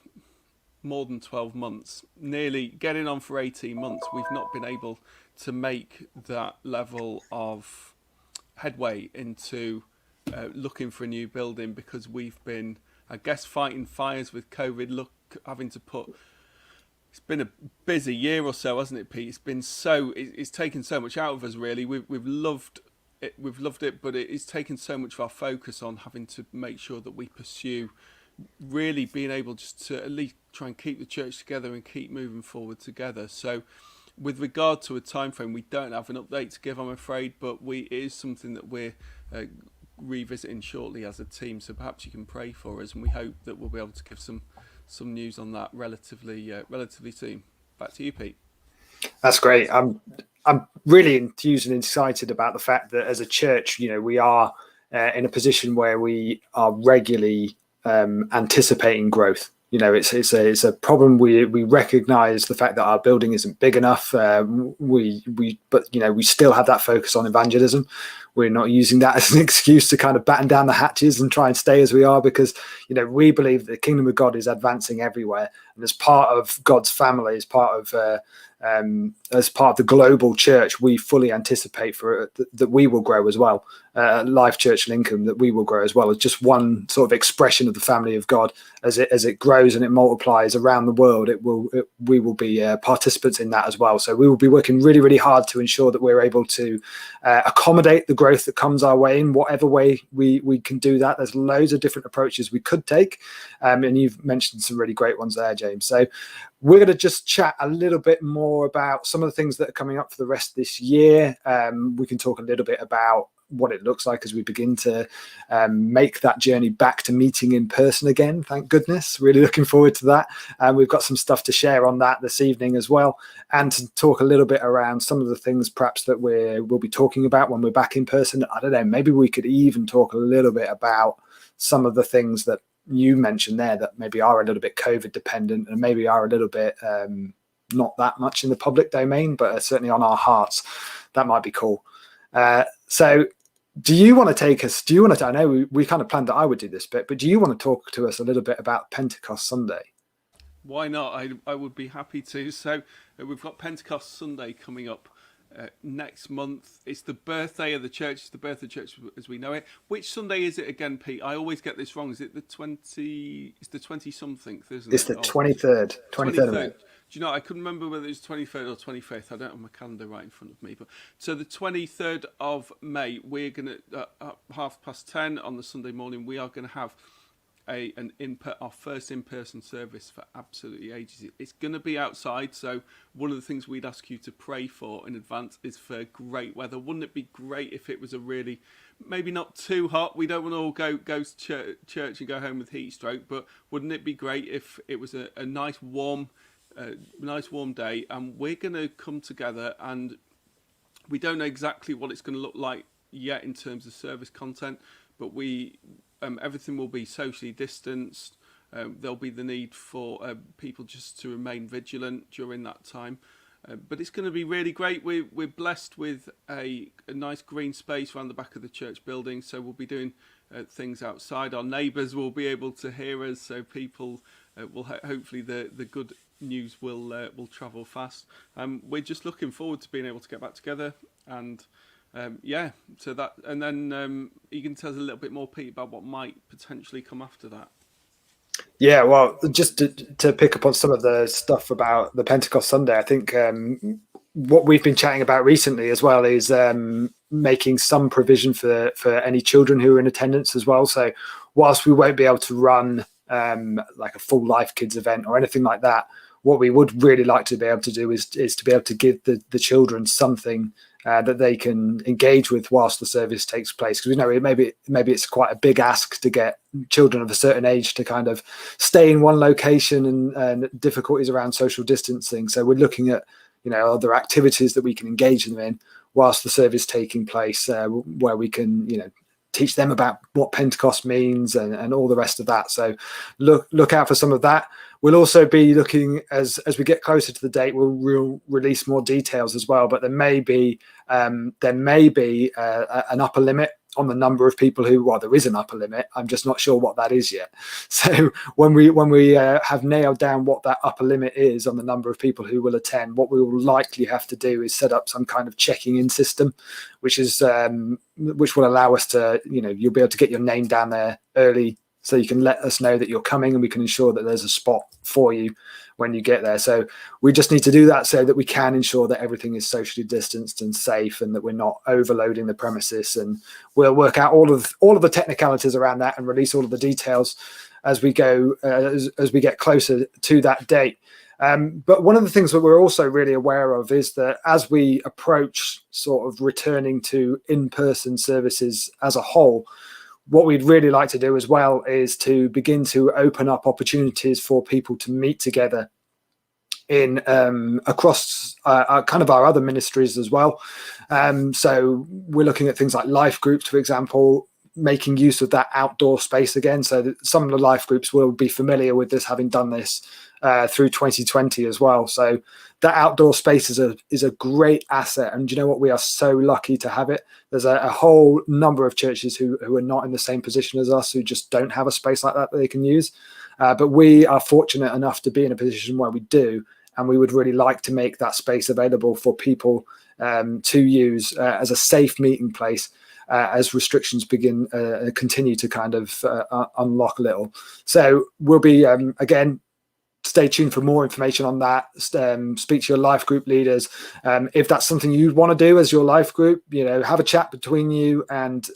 more than 12 months, nearly getting on for 18 months, we've not been able to make that level of headway into looking for a new building, because we've been, I guess, fighting fires with COVID, having to put, it's been a busy year or so, hasn't it, Pete? It's been it's taken so much out of us, really. We've loved it, but it's taken so much of our focus on having to make sure that we pursue really being able just to at least try and keep the church together and keep moving forward together. So with regard to a time frame, we don't have an update to give, I'm afraid, but it is something that we're revisiting shortly as a team. So perhaps you can pray for us, and we hope that we'll be able to give some news on that relatively soon. Back to you, Pete. That's great. I'm really enthused and excited about the fact that as a church, we are in a position where we are regularly anticipating growth. It's a problem. We recognise the fact that our building isn't big enough. But we still have that focus on evangelism. We're not using that as an excuse to kind of batten down the hatches and try and stay as we are, because we believe the kingdom of God is advancing everywhere, and as part of God's family, as part of the global church, we fully anticipate that we will grow as well. Life Church Lincoln, that we will grow as well as just one sort of expression of the family of God. As it grows and it multiplies around the world, we will be participants in that as well. So we will be working really, really hard to ensure that we're able to accommodate the growth that comes our way in whatever way we can do that. There's loads of different approaches we could take, and you've mentioned some really great ones there, James. So we're going to just chat a little bit more about some of the things that are coming up for the rest of this year. We can talk a little bit about what it looks like as we begin to make that journey back to meeting in person again. Thank goodness. Really looking forward to that. We've got some stuff to share on that this evening as well, and to talk a little bit around some of the things perhaps that we'll be talking about when we're back in person. I don't know, maybe we could even talk a little bit about some of the things that you mentioned there that maybe are a little bit COVID dependent and maybe are a little bit not that much in the public domain, but are certainly on our hearts. That might be cool. So do you want to take us, I know we kind of planned that I would do this bit, but do you want to talk to us a little bit about Pentecost Sunday? Why not? I would be happy to. So we've got Pentecost Sunday coming up next month. It's the birthday of the church. It's the birth of the church as we know it. Which Sunday is it again, Pete? I always get this wrong. Is it the 20? It's the 20-something, isn't it? It's the 23rd. 23rd of May. Do you know, I couldn't remember whether it was 23rd or 25th. I don't have my calendar right in front of me. But so the 23rd of May, we're going to, at 10:30 on the Sunday morning, we are going to have our first in-person service for absolutely ages. It's going to be outside, so one of the things we'd ask you to pray for in advance is for great weather. Wouldn't it be great if it was a really, maybe not too hot? We don't want to all go to church and go home with heat stroke, but wouldn't it be great if it was a nice warm day? And we're going to come together, and we don't know exactly what it's going to look like yet in terms of service content, but everything will be socially distanced. There'll be the need for people just to remain vigilant during that time. But it's going to be really great. We're blessed with a nice green space around the back of the church building, so we'll be doing things outside. Our neighbours will be able to hear us, so people will hopefully the good news will travel fast. We're just looking forward to being able to get back together, and so that, and then you can tell us a little bit more, Pete, about what might potentially come after that. Yeah, well, just to pick up on some of the stuff about the Pentecost Sunday, I think what we've been chatting about recently as well is making some provision for any children who are in attendance as well. So whilst we won't be able to run like a full Life Kids event or anything like that, what we would really like to be able to do is to be able to give the children something that they can engage with whilst the service takes place. Because we know maybe it's quite a big ask to get children of a certain age to kind of stay in one location, and difficulties around social distancing. So we're looking at other activities that we can engage them in whilst the service is taking place, where we can, teach them about what Pentecost means and all the rest of that. So look out for some of that. We'll also be looking as we get closer to the date. We'll release more details as well. But there may be an upper limit on the number of people who. Well, there is an upper limit. I'm just not sure what that is yet. So when we have nailed down what that upper limit is on the number of people who will attend, what we will likely have to do is set up some kind of checking in system, which will allow us to, you'll be able to get your name down there early, so you can let us know that you're coming, and we can ensure that there's a spot for you when you get there. So we just need to do that so that we can ensure that everything is socially distanced and safe, and that we're not overloading the premises. And we'll work out all of the technicalities around that and release all of the details as we go, as we get closer to that date. But one of the things that we're also really aware of is that as we approach sort of returning to in-person services as a whole, what we'd really like to do as well is to begin to open up opportunities for people to meet together in across kind of our other ministries as well. So we're looking at things like life groups, for example, making use of that outdoor space again. So that some of the life groups will be familiar with this, having done this through 2020 as well. So that outdoor space is a great asset. And you know what? We are so lucky to have it. There's a whole number of churches who are not in the same position as us, who just don't have a space like that they can use. But we are fortunate enough to be in a position where we do. And we would really like to make that space available for people to use as a safe meeting place as restrictions continue to kind of unlock a little. So we'll be, again, stay tuned for more information on that. Speak to your life group leaders. If that's something you want to do as your life group, have a chat between you and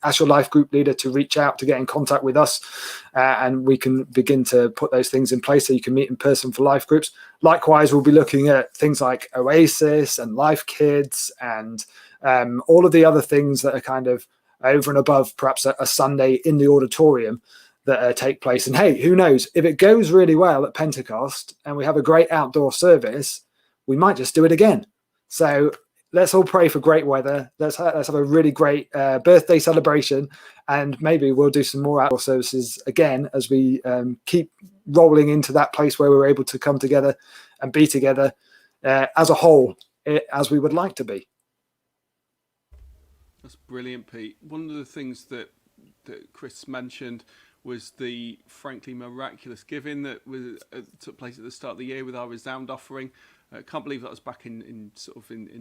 ask your life group leader to reach out, to get in contact with us, and we can begin to put those things in place so you can meet in person for life groups. Likewise, we'll be looking at things like Oasis and Life Kids and all of the other things that are kind of over and above perhaps a Sunday in the auditorium that take place. And hey, who knows, if it goes really well at Pentecost and we have a great outdoor service, we might just do it again. So let's all pray for great weather. Let's have a really great birthday celebration, and maybe we'll do some more outdoor services again as we keep rolling into that place where we're able to come together and be together as a whole, as we would like to be. That's brilliant, Pete. One of the things that Chris mentioned was the frankly miraculous giving that took place at the start of the year with our Resound offering. I can't believe that was back in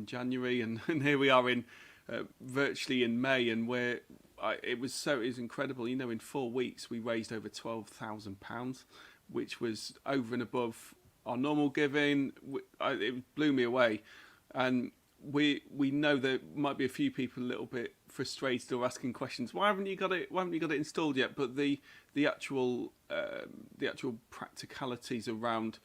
January, and here we are in virtually in May, and it was incredible. In 4 weeks we raised over £12,000, which was over and above our normal giving. It blew me away, and we know there might be a few people a little bit frustrated or asking questions. Why haven't you got it installed yet? But the actual practicalities around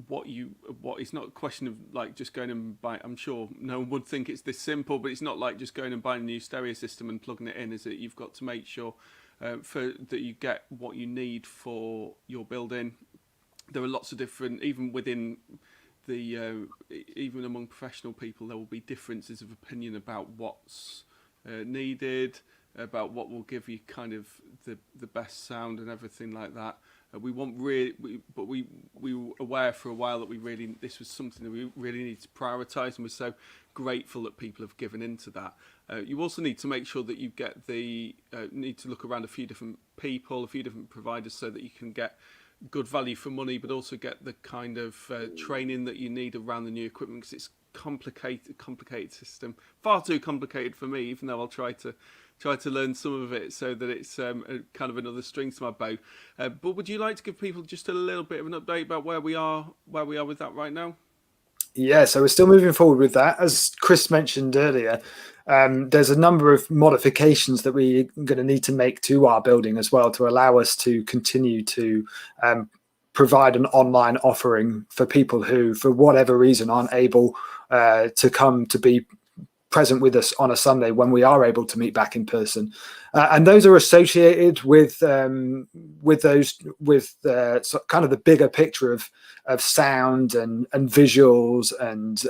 what it's not a question of like just going and buying. I'm sure no one would think it's this simple, but it's not like just going and buying a new stereo system and plugging it in. Is it? You've got to make sure that you get what you need for your building. There are lots of different, even within even among professional people, there will be differences of opinion about what's needed, about what will give you kind of the best sound and everything like that. We were aware for a while that this was something that we really need to prioritise, and we're so grateful that people have given into that. You also need to make sure that you get need to look around a few different people, a few different providers, so that you can get good value for money, but also get the kind of training that you need around the new equipment, because it's complicated system, far too complicated for me, even though I'll try to learn some of it so that it's kind of another string to my bow. But would you like to give people just a little bit of an update about where we are with that right now? Yeah, so we're still moving forward with that. As Chris mentioned earlier, there's a number of modifications that we're going to need to make to our building as well to allow us to continue to provide an online offering for people who, for whatever reason, aren't able to come to be present with us on a Sunday when we are able to meet back in person, and those are associated with kind of the bigger picture of sound and visuals and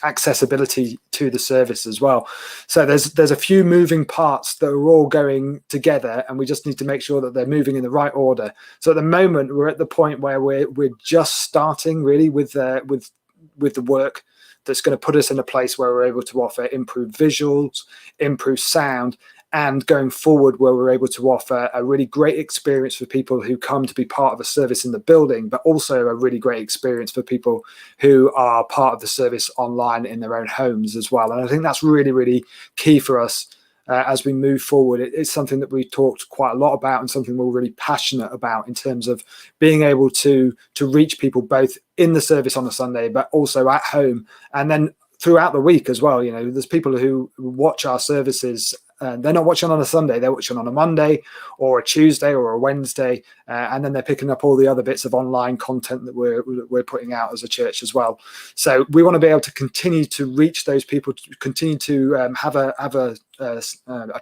accessibility to the service as well. So there's a few moving parts that are all going together, and we just need to make sure that they're moving in the right order. So at the moment, we're at the point where we're just starting really with the work that's going to put us in a place where we're able to offer improved visuals, improved sound, and going forward where we're able to offer a really great experience for people who come to be part of a service in the building, but also a really great experience for people who are part of the service online in their own homes as well. And I think that's really, really key for us as we move forward. It's something that we talked quite a lot about, and something we're really passionate about in terms of being able to reach people both in the service on a Sunday, but also at home, and then throughout the week as well. There's people who watch our services. They're not watching on a Sunday, they're watching on a Monday or a Tuesday or a Wednesday, and then they're picking up all the other bits of online content that we're putting out as a church as well. So we want to be able to continue to reach those people, to continue to have a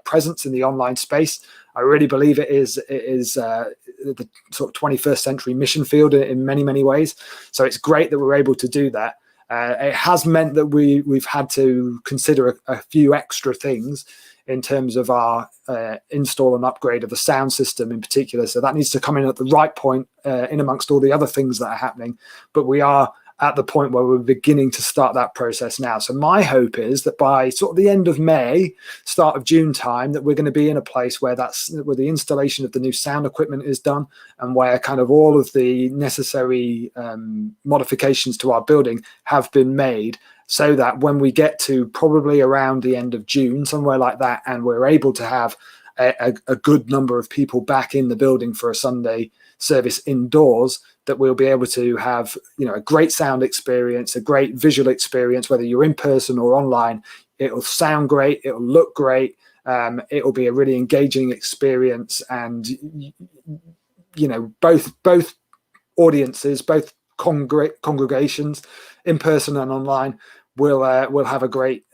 presence in the online space. I really believe it is the sort of 21st century mission field in many, many ways. So it's great that we're able to do that. It has meant that we've had to consider a few extra things in terms of our install and upgrade of the sound system in particular. So that needs to come in at the right point in amongst all the other things that are happening. But we are at the point where we're beginning to start that process now. So my hope is that by sort of the end of May, start of June time, that we're going to be in a place where the installation of the new sound equipment is done, and where kind of all of the necessary modifications to our building have been made, so that when we get to probably around the end of June, somewhere like that, and we're able to have a good number of people back in the building for a Sunday service indoors, that we'll be able to have a great sound experience, a great visual experience, whether you're in person or online. It'll sound great, it'll look great, it'll be a really engaging experience, and both audiences, both congregations, in person and online, will have a great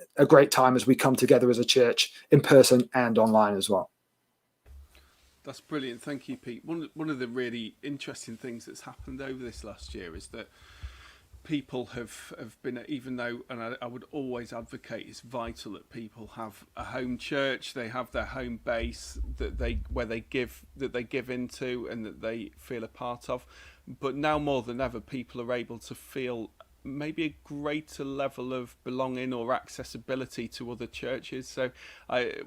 time as we come together as a church in person and online as well. That's brilliant. Thank you, Pete. One of the really interesting things that's happened over this last year is that people have been, even though, and I would always advocate, it's vital that people have a home church, they have their home base that they give into and that they feel a part of. But now more than ever, people are able to feel maybe a greater level of belonging or accessibility to other churches. So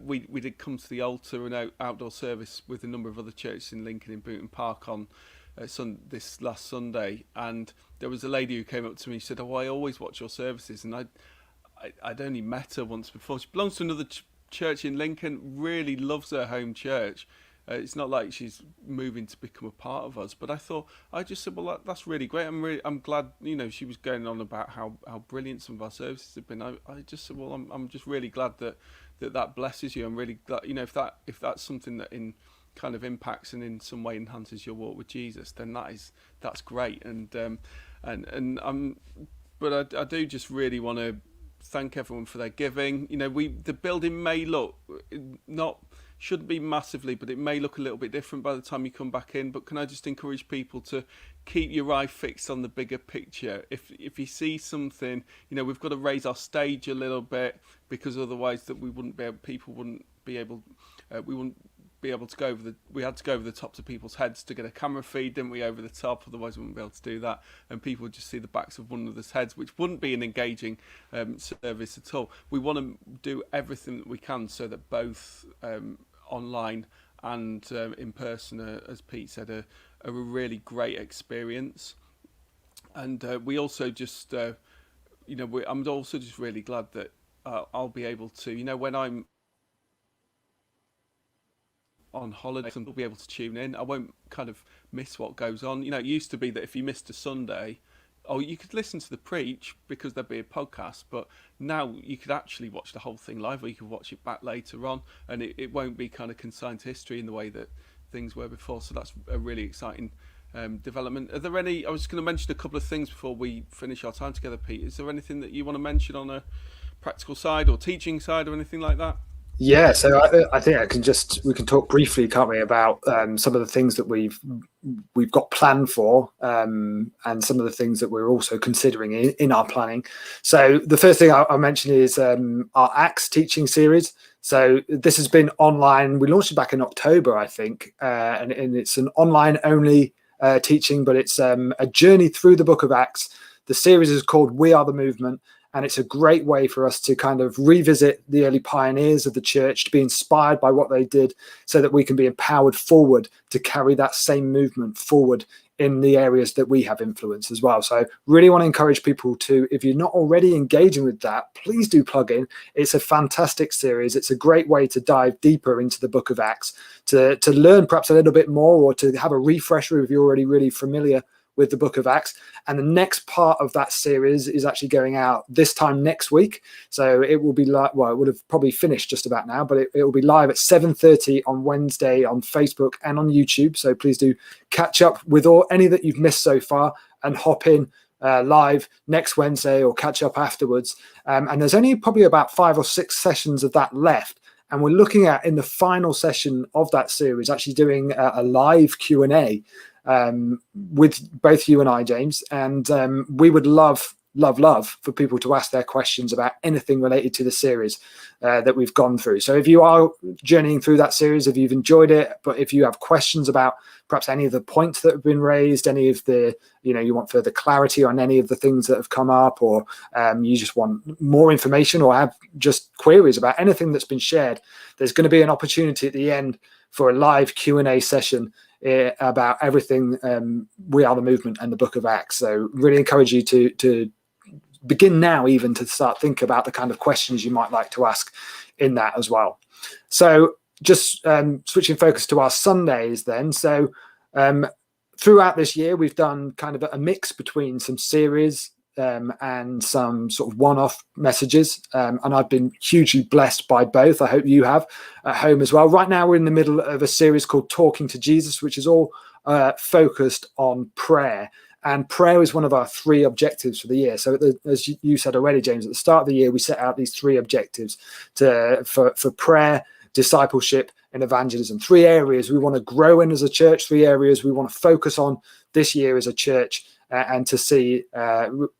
we did come to the altar and outdoor service with a number of other churches in Lincoln, in Booton Park on this last Sunday, and there was a lady who came up to me and said, I always watch your services, and I'd only met her once before. She belongs to another church in Lincoln, really loves her home church. It's not like she's moving to become a part of us, but I just said, well, that's really great. I'm glad, she was going on about how brilliant some of our services have been. I just said, well, I'm just really glad that blesses you. I'm really glad, if that's something that kind of impacts and in some way enhances your walk with Jesus, then that's great. But I do just really want to thank everyone for their giving. The building may shouldn't be massively, but it may look a little bit different by the time you come back in. But can I just encourage people to keep your eye fixed on the bigger picture? If you see something, we've got to raise our stage a little bit, because otherwise we wouldn't be able to go over we had to go over the tops of people's heads to get a camera feed, didn't we, over the top? Otherwise we wouldn't be able to do that, and people would just see the backs of one another's heads, which wouldn't be an engaging service at all. We want to do everything that we can so that both online and in person, as Pete said, are a really great experience. And we also just I'm also just really glad that I'll be able to, when I'm on holiday, I'll be able to tune in. I won't kind of miss what goes on. It used to be that if you missed a Sunday, you could listen to the preach because there'd be a podcast, but now you could actually watch the whole thing live, or you could watch it back later on, and it won't be kind of consigned to history in the way that things were before. So that's a really exciting development. Are there any, I was going to mention a couple of things before we finish our time together, Pete. Is there anything that you want to mention on a practical side or teaching side or anything like that? Yeah, so I think we can talk briefly, can't we, about some of the things that we've got planned for, and some of the things that we're also considering in our planning. So the first thing I'll mention is our Acts teaching series. So this has been online. We launched it back in October, I think, and it's an online only teaching, but it's a journey through the book of Acts. The series is called We Are the Movement. And it's a great way for us to kind of revisit the early pioneers of the church, to be inspired by what they did, so that we can be empowered forward to carry that same movement forward in the areas that we have influence as well. So really want to encourage people to, if you're not already engaging with that, please do plug in. It's a fantastic series. It's a great way to dive deeper into the book of Acts, to learn perhaps a little bit more, or to have a refresher if you're already really familiar with the book of Acts. And the next part of that series is actually going out this time next week. So it will be it would have probably finished just about now, but it will be live at 7:30 on Wednesday on Facebook and on YouTube. So please do catch up with any that you've missed so far, and hop in live next Wednesday, or catch up afterwards. And there's only probably about 5 or 6 sessions of that left. And we're looking at, in the final session of that series, actually doing a live Q&A with both you and I, James. And we would love for people to ask their questions about anything related to the series that we've gone through. So if you are journeying through that series, if you've enjoyed it, but if you have questions about perhaps any of the points that have been raised, any of the, you want further clarity on any of the things that have come up, or you just want more information, or have just queries about anything that's been shared, there's going to be an opportunity at the end for a live Q&A session about everything We Are the Movement and the book of Acts. So really encourage you to begin now, even to start thinking about the kind of questions you might like to ask in that as well. So just switching focus to our Sundays then. So throughout this year, we've done kind of a mix between some series and some sort of one-off messages, and I've been hugely blessed by both. I hope you have at home as well. Right now we're in the middle of a series called Talking to Jesus, which is all focused on prayer. And prayer is one of our 3 objectives for the year. So as you said already, James, at the start of the year, we set out these 3 objectives for prayer, discipleship, and evangelism. 3 areas we want to grow in as a church, 3 areas we want to focus on this year as a church, and to see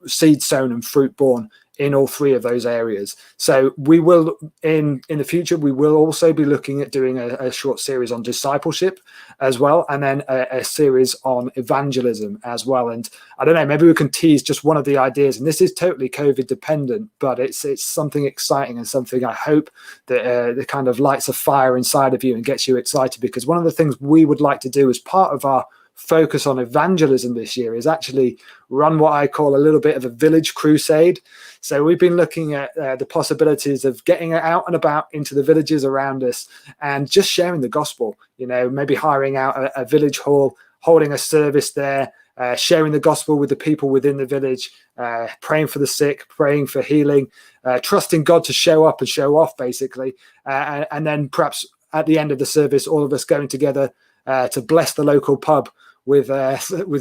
seed sown and fruit born in all 3 of those areas. So we will, in the future, we will also be looking at doing a short series on discipleship as well, and then a series on evangelism as well. And I don't know, maybe we can tease just one of the ideas, and this is totally COVID dependent, but it's something exciting, and something I hope that kind of lights a fire inside of you and gets you excited, because one of the things we would like to do as part of our focus on evangelism this year is actually run what I call a little bit of a village crusade. So we've been looking at the possibilities of getting out and about into the villages around us and just sharing the gospel, maybe hiring out a village hall, holding a service there, sharing the gospel with the people within the village, praying for the sick, praying for healing, trusting God to show up and show off, basically. And then perhaps at the end of the service, all of us going together to bless the local pub with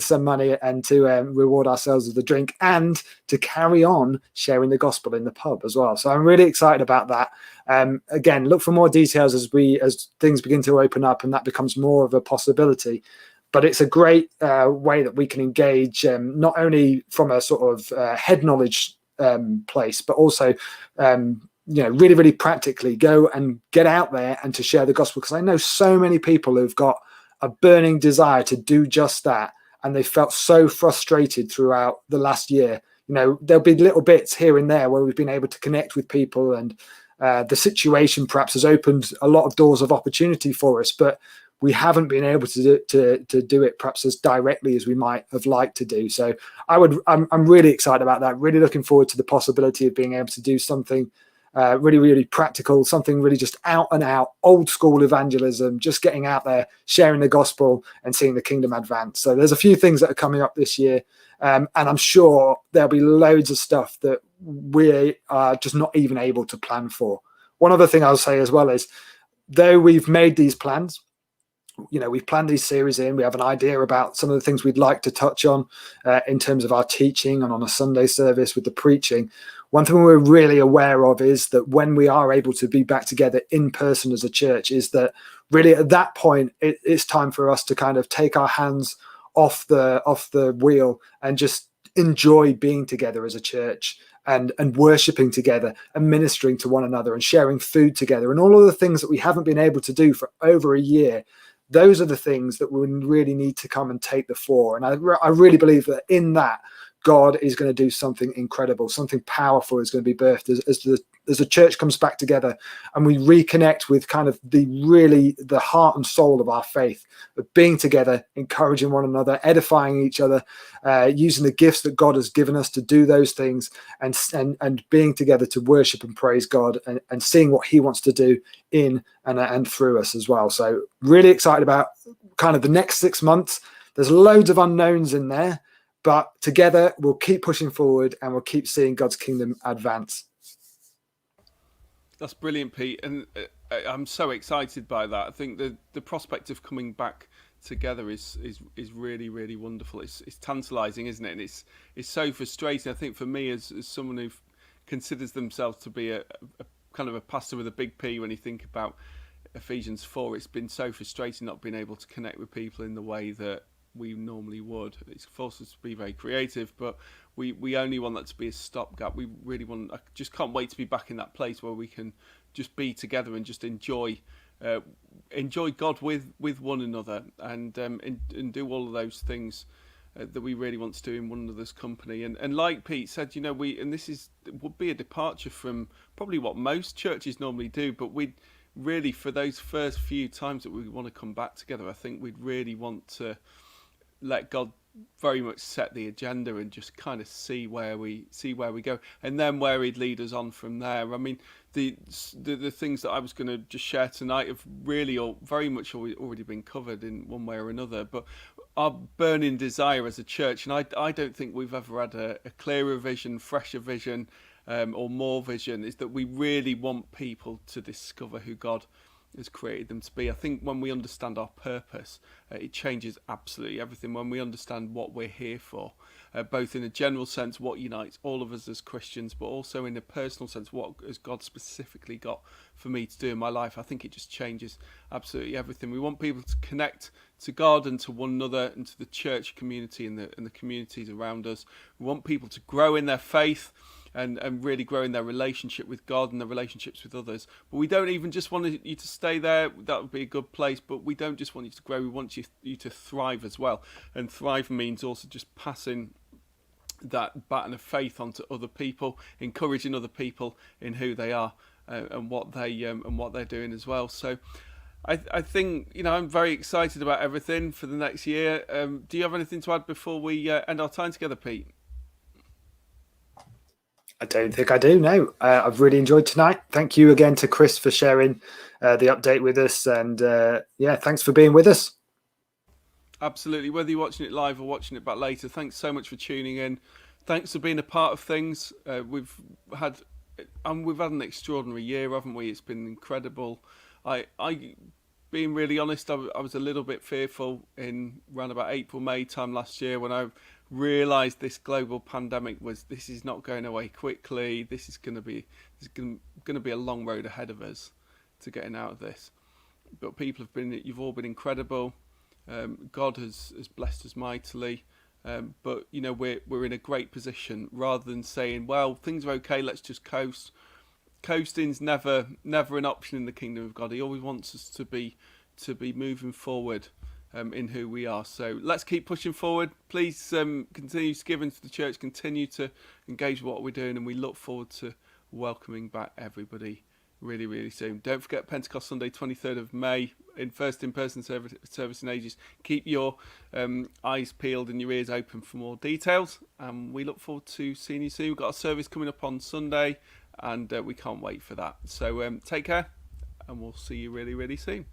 some money, and to reward ourselves with a drink, and to carry on sharing the gospel in the pub as well. So I'm really excited about that. Again, look for more details as things begin to open up and that becomes more of a possibility. But it's a great way that we can engage, not only from a sort of head knowledge place, but also really, really practically go and get out there and to share the gospel. Because I know so many people who've got a burning desire to do just that, and they felt so frustrated throughout the last year. There'll be little bits here and there where we've been able to connect with people, and the situation perhaps has opened a lot of doors of opportunity for us, but we haven't been able to do it perhaps as directly as we might have liked to do. So I'm really excited about that. Really looking forward to the possibility of being able to do something really, really practical, something really just out and out old school evangelism, just getting out there, sharing the gospel and seeing the kingdom advance. So there's a few things that are coming up this year, and I'm sure there'll be loads of stuff that we are just not even able to plan for. One other thing I'll say as well is, though we've made these plans, we've planned these series in, we have an idea about some of the things we'd like to touch on in terms of our teaching and on a Sunday service with the preaching. one thing we're really aware of is that when we are able to be back together in person as a church, is that really at that point it's time for us to kind of take our hands off the wheel and just enjoy being together as a church, and worshiping together and ministering to one another and sharing food together and all of the things that we haven't been able to do for over a year. Those are the things that we really need to come and take the fore. And I really believe that in that, God is going to do something incredible, something powerful is going to be birthed as the church comes back together and we reconnect with kind of the heart and soul of our faith, of being together, encouraging one another, edifying each other, using the gifts that God has given us to do those things, and being together to worship and praise God, and seeing what he wants to do in and through us as well. So really excited about kind of the next 6 months. There's loads of unknowns in there, but together we'll keep pushing forward and we'll keep seeing God's kingdom advance. That's brilliant, Pete, and I'm so excited by that. I think the prospect of coming back together is really, really wonderful. It's tantalising, isn't it? And it's so frustrating. I think for me, as someone who considers themselves to be a kind of a pastor with a big P, when you think about Ephesians 4, it's been so frustrating not being able to connect with people in the way that we normally would. It's forced us to be very creative, but we only want that to be a stopgap. We really want. I just can't wait to be back in that place where we can just be together and just enjoy God with one another, and do all of those things that we really want to do in one another's company. And like Pete said, this would be a departure from probably what most churches normally do, but we'd really, for those first few times that we want to come back together, I think we'd really want to let God very much set the agenda and just kind of see where we go, and then where he'd lead us on from there. I mean, the things that I was going to just share tonight have really very much already been covered in one way or another, but our burning desire as a church, and I don't think we've ever had a clearer vision, fresher vision, or more vision, is that we really want people to discover who God has created them to be. I think when we understand our purpose, it changes absolutely everything. When we understand what we're here for, both in a general sense, what unites all of us as Christians, but also in a personal sense, what has God specifically got for me to do in my life, I think it just changes absolutely everything. We want people to connect to God and to one another and to the church community and the communities around us. We want people to grow in their faith and really grow in their relationship with God and their relationships with others. But we don't even just want you to stay there. That would be a good place, but we don't just want you to grow. We want you to thrive as well. And thrive means also just passing that baton of faith onto other people, encouraging other people in who they are and what they're doing as well. So I think, I'm very excited about everything for the next year. Do you have anything to add before we end our time together, Pete? I don't think I do, no. I've really enjoyed tonight. Thank you again to Chris for sharing the update with us. And thanks for being with us. Absolutely. Whether you're watching it live or watching it back later, thanks so much for tuning in. Thanks for being a part of things. We've had an extraordinary year, haven't we? It's been incredible. I being really honest, I was a little bit fearful in around about April, May time last year when I realised this global pandemic this is not going away quickly. This is going to be a long road ahead of us to getting out of this. But you've all been incredible. God has blessed us mightily. But we're in a great position. Rather than saying, well, things are okay, let's just coast. Coasting's never an option in the kingdom of God. He always wants us to be moving forward in who we are. So let's keep pushing forward. Please continue to give into the church, continue to engage with what we're doing, and we look forward to welcoming back everybody really, really soon. Don't forget Pentecost Sunday, 23rd of May, first in-person service in ages. Keep your eyes peeled and your ears open for more details. We look forward to seeing you soon. We've got a service coming up on Sunday, and we can't wait for that. So take care, and we'll see you really, really soon.